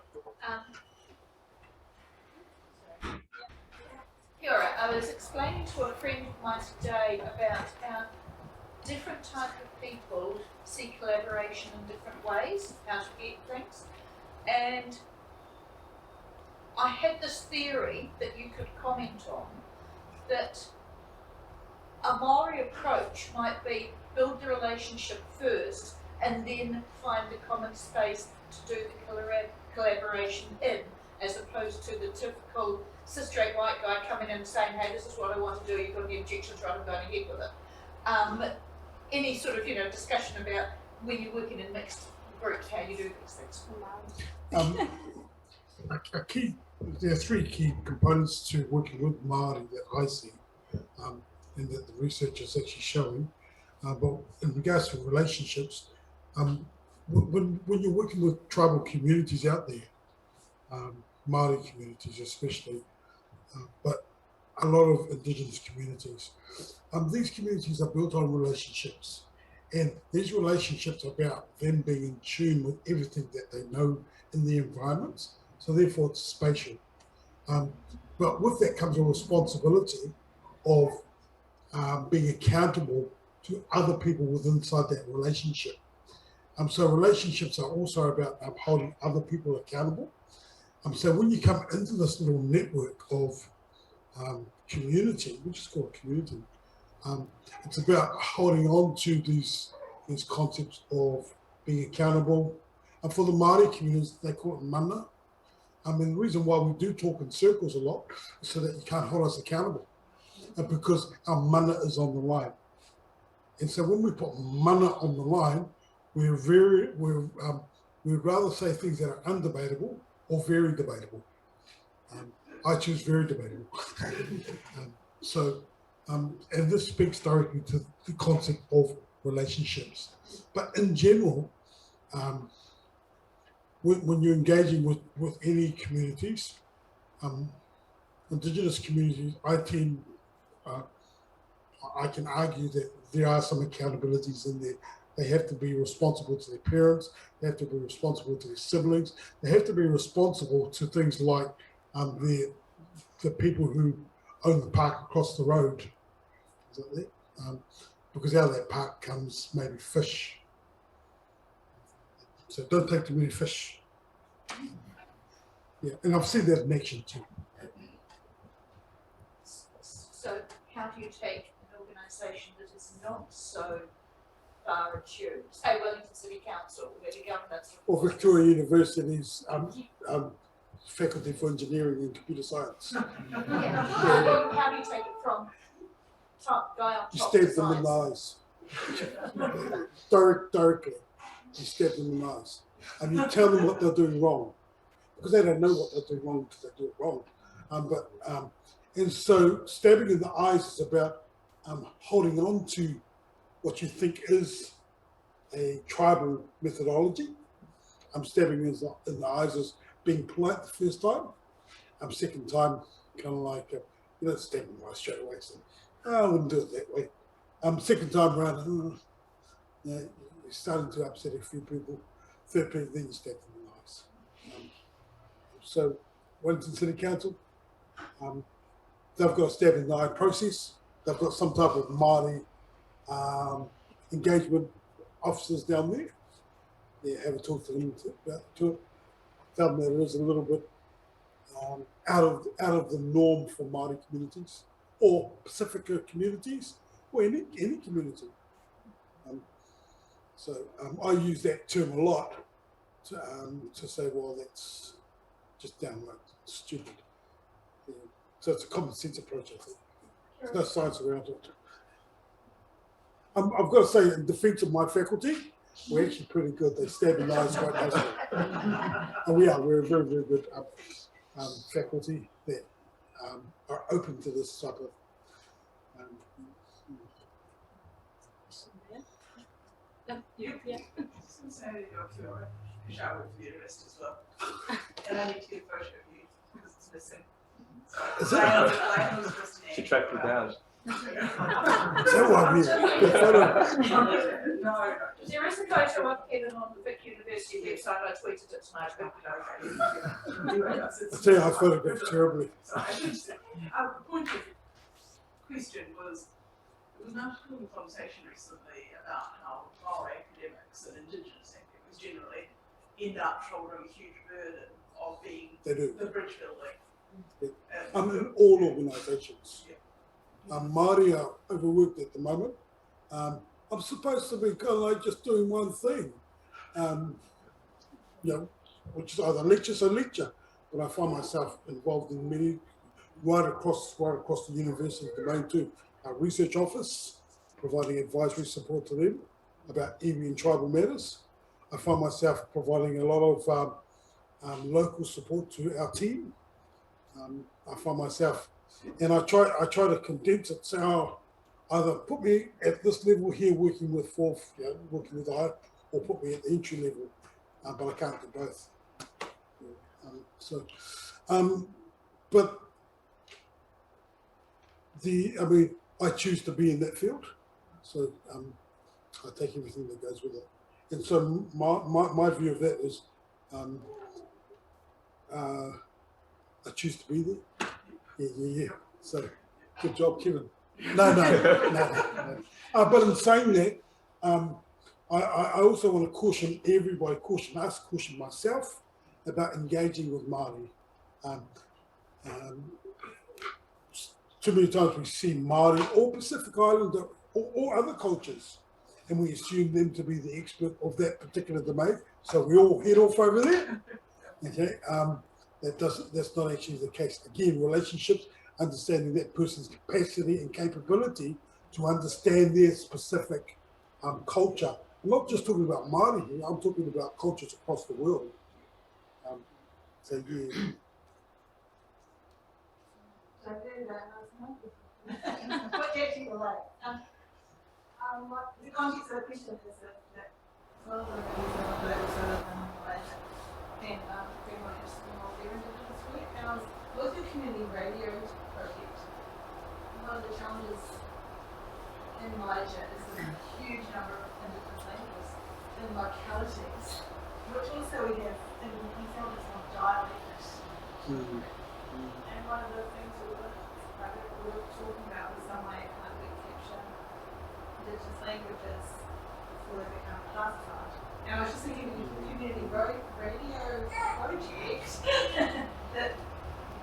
Kia ora. I was explaining to a friend of mine today about how different type of people see collaboration in different ways, how to get things. And I had this theory that you could comment on, that a Māori approach might be build the relationship first and then find a common space to do the collaboration in, as opposed to the typical cis straight white guy coming in and saying, hey, this is what I want to do, you've got any objections, right, I'm going ahead with it. Any sort of, discussion about when you're working in mixed groups, how you do these things? There are three key components to working with Māori that I see, and that the research is actually showing. But in regards to relationships, when you're working with tribal communities out there, Māori communities especially, but a lot of indigenous communities, these communities are built on relationships. And these relationships are about them being in tune with everything that they know in the environments. So therefore it's spatial. But with that comes a responsibility of being accountable to other people within inside that relationship. So relationships are also about holding other people accountable. So when you come into this little network of community, we just call it community, it's about holding on to these concepts of being accountable. And for the Māori communities, they call it mana. The reason why we do talk in circles a lot is so that you can't hold us accountable, because our mana is on the line. And so when we put mana on the line, we'd rather say things that are undebatable or very debatable. I choose very debatable. And this speaks directly to the concept of relationships. But in general, when you're engaging with any communities, indigenous communities, I can argue that there are some accountabilities in there. They have to be responsible to their parents, they have to be responsible to their siblings, they have to be responsible to things like the people who own the park across the road. Is that there? Because out of that park comes maybe fish. So don't take too many fish. Yeah, and I've seen that in action too. So how do you take an organisation that is not so far attuned, say Wellington City Council, where the governance... Or Victoria University's Faculty for Engineering and Computer Science. Yeah. How do you take it from top guy on top? You stab them in the eyes. Directly. You stab them in the eyes. And you tell them what they're doing wrong. Because they don't know what they're doing wrong because they do it wrong. And so stabbing in the eyes is about holding on to what you think is a tribal methodology. Stabbing in the eyes is being polite the first time. Second time, kind of like, you don't stab in the eyes straight away. So, I wouldn't do it that way. Second time around, you're starting to upset a few people. Third time, then you stab them in the eyes. So, Wellington City Council, they've got a stab in the eye process. They've got some type of Māori engagement officers down there. Yeah, have a talk to them about it. Tell them that it is a little bit out of the norm for Māori communities or Pacifica communities or any community. I use that term a lot to say, well, that's just downright stupid. Yeah. So it's a common sense approach, I think. There's no science around it. I've got to say, in defense of my faculty, we're actually pretty good. They stab in the eyes quite nicely. And we're a very, very good faculty that are open to this type of Yeah. Since you're a shower with the university as well. And I need to get a photo of you because it's missing. Is it? She tracked you down. So what I mean, the photo. No. There is a photo of Kevin on the Vic University website. I tweeted it tonight. I tell you, I photographed terribly. The point of the question was, there was an article in the conversation recently about how Māori academics and indigenous academics generally end up shouldering a huge burden of being They do. the bridge building. Yeah. In all organisations. Yeah. Māori are overworked at the moment. I'm supposed to be kind of like just doing one thing, you know, which is either lecture, but I find myself involved in many, right across the university domain too. Our research office, providing advisory support to them about iwi and tribal matters. I find myself providing a lot of local support to our team. I find myself, and I try to condense it. So either put me at this level here, working with fourth, you know, working with high, or put me at the entry level. But I can't do both. But I choose to be in that field. So I take everything that goes with it. And so my view of that is I choose to be there. Yeah. So good job, Kevin. No. But in saying that, I also want to caution everybody, caution myself about engaging with Māori. Too many times we see Māori or Pacific Islander or other cultures, and we assume them to be the expert of that particular domain. So we all head off over there. Okay, that's not actually the case. Again, relationships, understanding that person's capacity and capability to understand their specific culture. I'm not just talking about Māori here, I'm talking about cultures across the world. So yeah. Projecting the light. The context of the question is that some of the reasons and very much involved there in indigenous work. And I was with the community radio project. One of the challenges in Malaysia is the huge number of indigenous languages in localities, which also we have in emphasis on dialect. And one of the things we were talking about was some way how we capture indigenous languages before they become classified. And I was just thinking of the community radio project that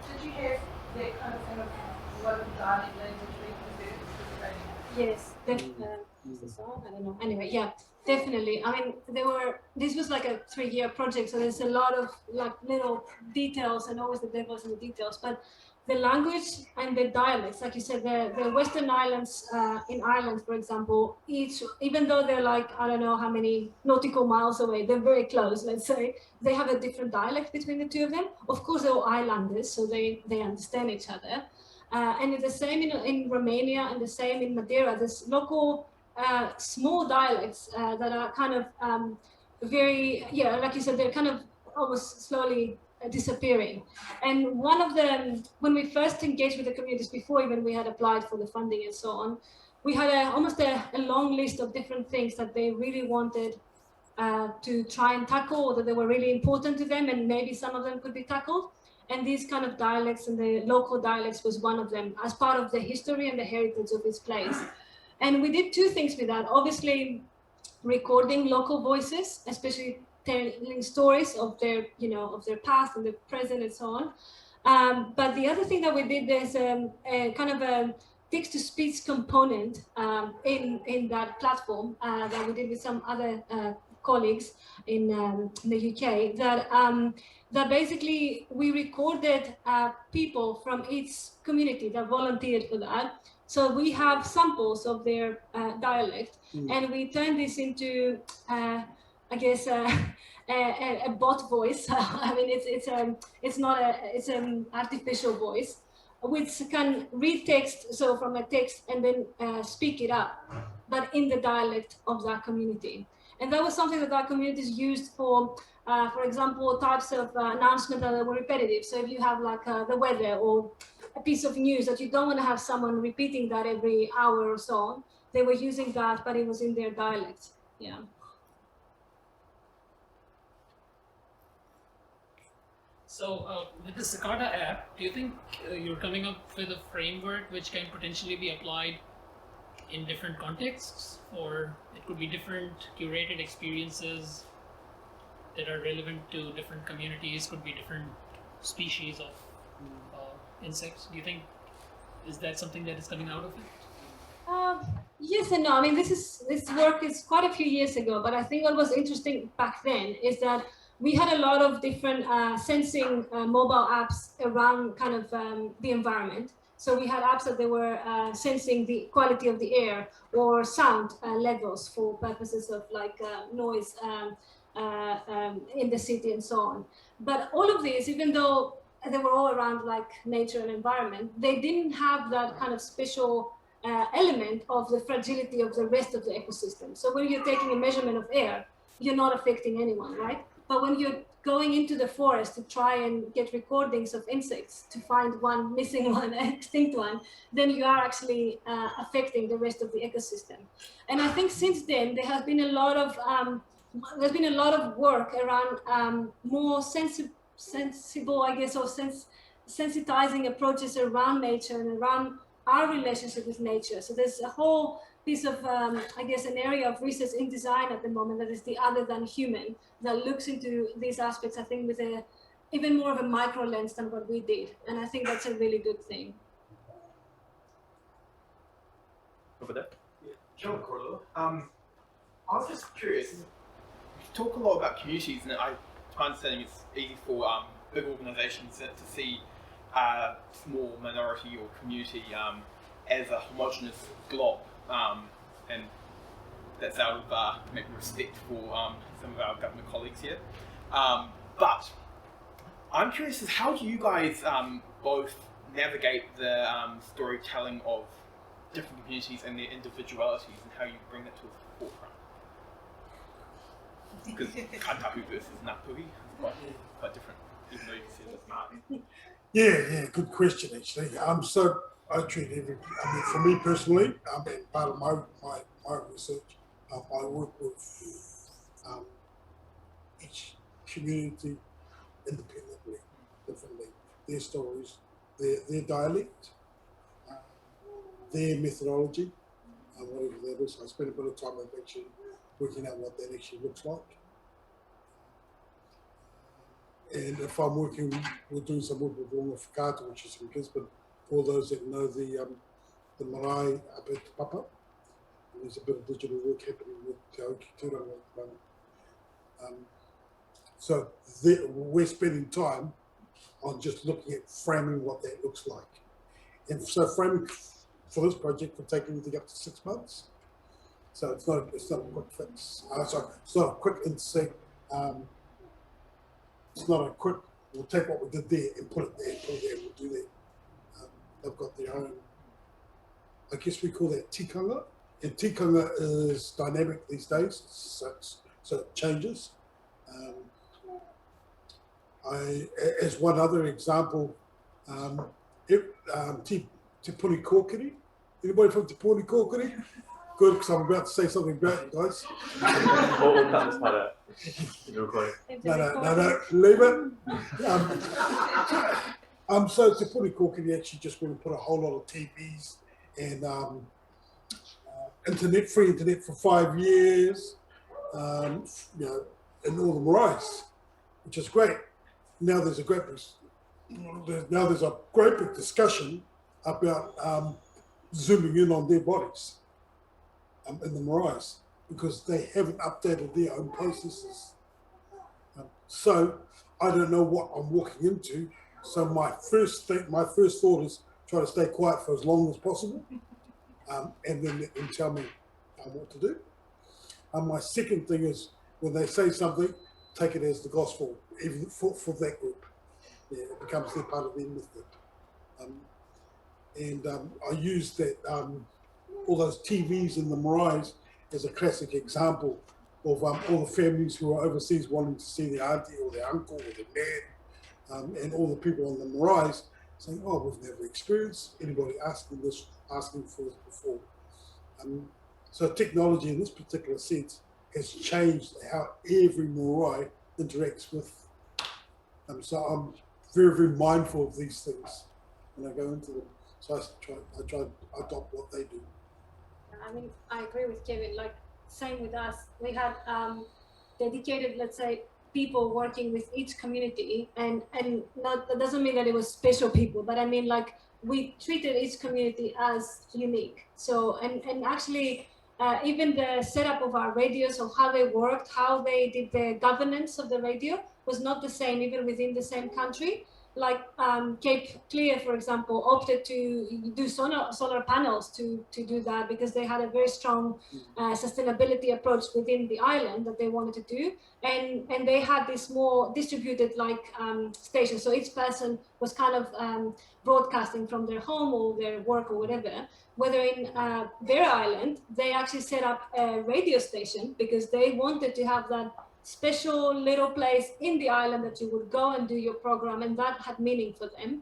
did you have that kind of thing of local dialect language being converted to the radio? Yes, is this on? I don't know. Anyway, yeah, definitely. I mean, this was like a 3-year project, so there's a lot of like little details, and always the devil's in the details. But the language and the dialects, like you said, the Western Islands in Ireland, for example, even though they're like, I don't know how many nautical miles away, they're very close, let's say, they have a different dialect between the two of them. Of course, they're all islanders, so they understand each other. And it's the same in Romania and the same in Madeira. There's local small dialects that are kind of very, like you said, they're kind of almost slowly disappearing. And one of them, when we first engaged with the communities before even we had applied for the funding and so on, we had almost a long list of different things that they really wanted to try and tackle, or that they were really important to them, and maybe some of them could be tackled. And these kind of dialects and the local dialects was one of them as part of the history and the heritage of this place. And we did 2 things with that. Obviously, recording local voices, especially telling stories of their, of their past and their present and so on. But the other thing that we did is a kind of a text-to-speech component in that platform that we did with some other colleagues in the UK, that basically we recorded people from each community that volunteered for that. So we have samples of their dialect, and we turn this into, I guess, a bot voice. I mean, it's an artificial voice, which can read text, so from a text, and then speak it up, but in the dialect of that community. And that was something that our communities used for example, types of announcements that were repetitive. So if you have like the weather or a piece of news that you don't want to have someone repeating that every hour or so on, they were using that, but it was in their dialect. Yeah. So with the Cicada app, do you think you're coming up with a framework which can potentially be applied in different contexts, or it could be different curated experiences that are relevant to different communities, could be different species of insects? Do you think Is that something that is coming out of it? Yes and no. I mean, this work is quite a few years ago, but I think what was interesting back then is that we had a lot of different sensing mobile apps around kind of the environment. So we had apps that they were sensing the quality of the air or sound levels for purposes of like noise in the city and so on. But all of these, even though they were all around like nature and environment, they didn't have that kind of special element of the fragility of the rest of the ecosystem. So when you're taking a measurement of air, you're not affecting anyone, right? But when you're going into the forest to try and get recordings of insects to find one missing one, an extinct one, then you are actually affecting the rest of the ecosystem. And I think since then there has been a lot of work around more sensible, I guess, or sensitizing approaches around nature and around our relationship with nature. So there's a whole piece of, I guess, an area of research in design at the moment that is the other than human, that looks into these aspects, I think, with a even more of a micro lens than what we did. And I think that's a really good thing. Over there. John Corlo. I was just curious, you talk a lot about communities, and my understanding it's easy for big organisations to see small minority or community as a homogenous blob, and that's out of maybe respect for some of our government colleagues here. But I'm curious as how do you guys both navigate the storytelling of different communities and their individualities, and how you bring that to the forefront? Because Katahu versus Ngāpuhi is quite different, even though you can see it as Māori. Yeah, good question actually. So I treat for me personally, and part of my research, I work with each community independently, differently. Their stories, their dialect, their methodology, whatever that is. I spend a bit of time actually working out what that actually looks like. And if I'm working, we're doing some work with Ronga Whakaata, which is in Gisborne, for those that know the marae up at Te Papa. And there's a bit of digital work happening with Te Houketura at the moment. So we're spending time on just looking at framing what that looks like. And so framing for this project will take anything up to 6 months. So it's not a quick fix. It's not a quick insect. It's not a quick, we'll take what we did there and put it there, we'll do that. They've got their own, I guess we call that tikanga. And tikanga is dynamic these days, so it changes. As one other example, Te Puni Kōkiri. Anybody from Te Puni Kōkiri? Good, because I'm about to say something about you guys. We'll cut this part out. No, leave it. So Te Puni Kōkiri actually just went and put a whole lot of TVs and free internet for 5 years, in all the maraes, which is great. Now there's a great big discussion about zooming in on their bodies in the maraes, because they haven't updated their own processes. So I don't know what I'm walking into. So my first thought is try to stay quiet for as long as possible, and then let them tell me what to do. My second thing is when they say something, take it as the gospel, even for that group. Yeah, it becomes their part of their method. I use that all those TVs in the maraes as a classic example of all the families who are overseas wanting to see their auntie or their uncle or their man, and all the people on the maraes saying, "Oh, we've never experienced anybody asking for this before." So technology in this particular sense has changed how every marae interacts with. So I'm very, very mindful of these things when I go into them. So I try to adopt what they do. I mean, I agree with Kevin. Like, same with us. We had dedicated, let's say, people working with each community, and not, that doesn't mean that it was special people, but I mean like we treated each community as unique. So, and actually, even the setup of our radios, of how they worked, how they did the governance of the radio was not the same even within the same country. Like Cape Clear, for example, opted to do solar panels to do that because they had a very strong sustainability approach within the island that they wanted to do. And they had this more distributed station. So each person was kind of broadcasting from their home or their work or whatever. Whether in their island, they actually set up a radio station because they wanted to have that special little place in the island that you would go and do your program, and that had meaning for them.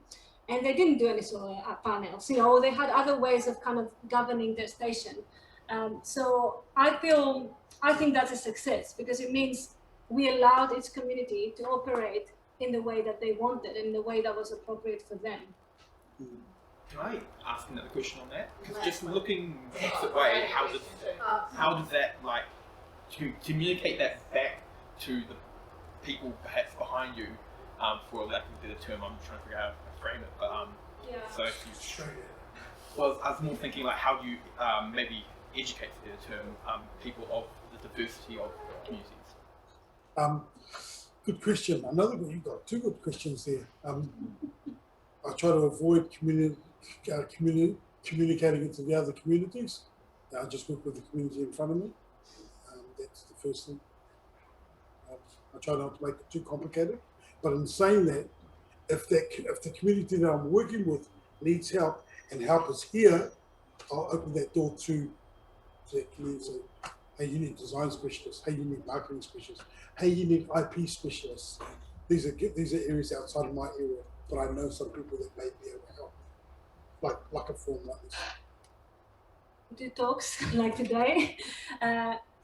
And they didn't do any solar panels, you know, they had other ways of kind of governing their station. So I think that's a success because it means we allowed each community to operate in the way that they wanted, in the way that was appropriate for them. Can I ask another question on that? Because just looking that way, how does that like to communicate that back to the people perhaps behind you, for lack of a better term, I'm trying to figure out how to frame it, but so if you, well, I was more thinking like how do you maybe educate, for the term, people of the diversity of communities? Good question. I know that you've got two good questions there. I try to avoid communicating it to the other communities. I just work with the community in front of me. That's the first thing. I try not to make it too complicated. But in saying that, if the community that I'm working with needs help and help is here, I'll open that door to that community. So, hey, you need design specialists. Hey, you need marketing specialists. Hey, you need IP specialists. These are areas outside of my area, but I know some people that may be able to help, like a forum like this. Do talks like today.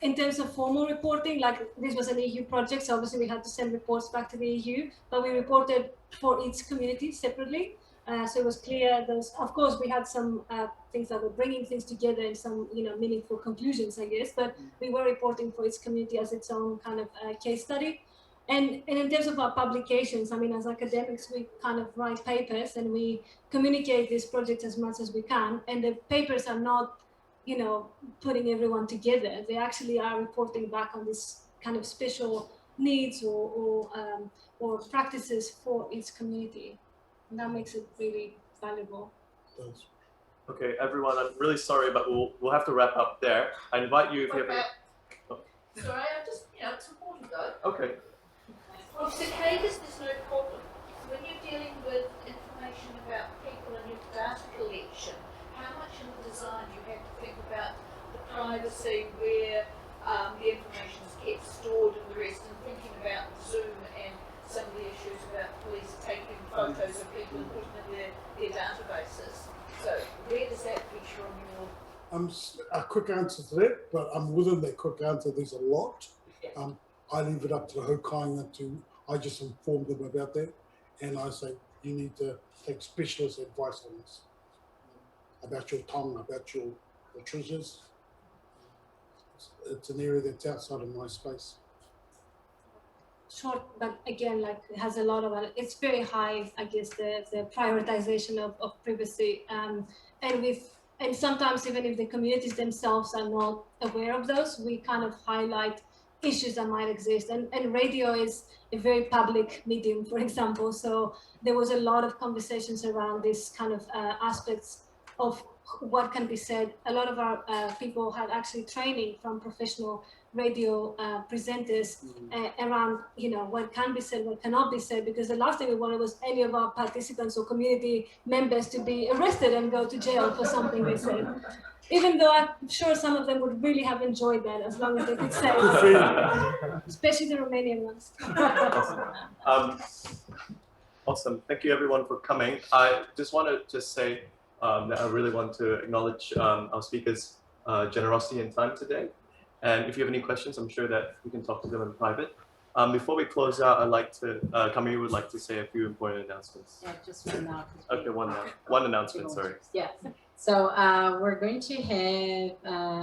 In terms of formal reporting, like this was an EU project, so obviously we had to send reports back to the EU, but we reported for each community separately. So it was clear. Of course, we had some things that were bringing things together and some, meaningful conclusions, I guess. But we were reporting for each community as its own kind of case study. And in terms of our publications, I mean, as academics, we kind of write papers and we communicate these projects as much as we can. And the papers are not, putting everyone together. They actually are reporting back on this kind of special needs or practices for each community. And that makes it really valuable. Thanks. Okay, everyone, I'm really sorry, but we'll have to wrap up there. I invite you if you have any... Sorry, I just, it's important though. Okay. On cicadas, there's no problem. When you're dealing with information about people and your data collection, how much in the design do you have to think about the privacy, where the information is kept stored and the rest, and thinking about Zoom and some of the issues about police taking photos of people and putting in their databases. So where does that feature on your... A quick answer to that, but within that quick answer, there's a lot. I leave it up to the Hokainga I just inform them about that, and I say, you need to take specialist advice on this, about your Taonga, about your treasures. It's an area that's outside of my space. Short, but again, it has a lot of it's very high, I guess, the prioritization of privacy, and sometimes even if the communities themselves are not aware of those, we kind of highlight issues that might exist, and radio is a very public medium, for example, so there was a lot of conversations around this kind of aspects of what can be said. A lot of our people had actually training from professional radio presenters around, what can be said, what cannot be said, because the last thing we wanted was any of our participants or community members to be arrested and go to jail for something they said. Even though I'm sure some of them would really have enjoyed that, as long as they could say it. Especially the Romanian ones. Awesome. Thank you everyone for coming. I just want to say that I really want to acknowledge our speakers' generosity and time today. And if you have any questions, I'm sure that we can talk to them in private. Before we close out, I'd like to, Camille would like to say a few important announcements. Yeah, just one now. Okay, one announcement, sorry. Yeah. So we're going to have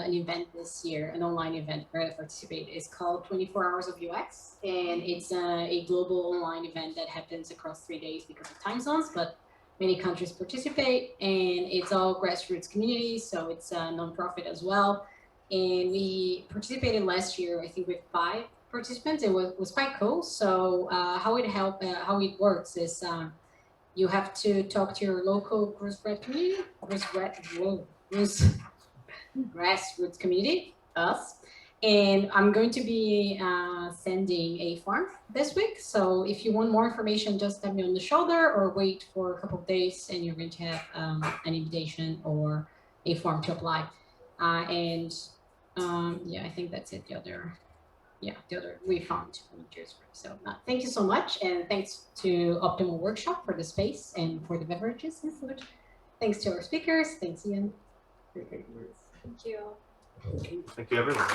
an event this year, an online event for us to participate. It's called 24 Hours of UX, and it's a global online event that happens across 3 days because of time zones, but many countries participate, and it's all grassroots communities, so it's a nonprofit as well. And we participated last year, I think, with 5 participants. It was quite cool. So how it works is you have to talk to your local grassroots community, grassroots community, us. And I'm going to be sending a form this week. So if you want more information, just tap me on the shoulder or wait for a couple of days and you're going to have an invitation or a form to apply. Yeah, I think that's it. The other we found volunteers. So thank you so much. And thanks to Optimal Workshop for the space and for the beverages and food. Thanks to our speakers. Thanks, Ian. Thank you. Thank you, everyone.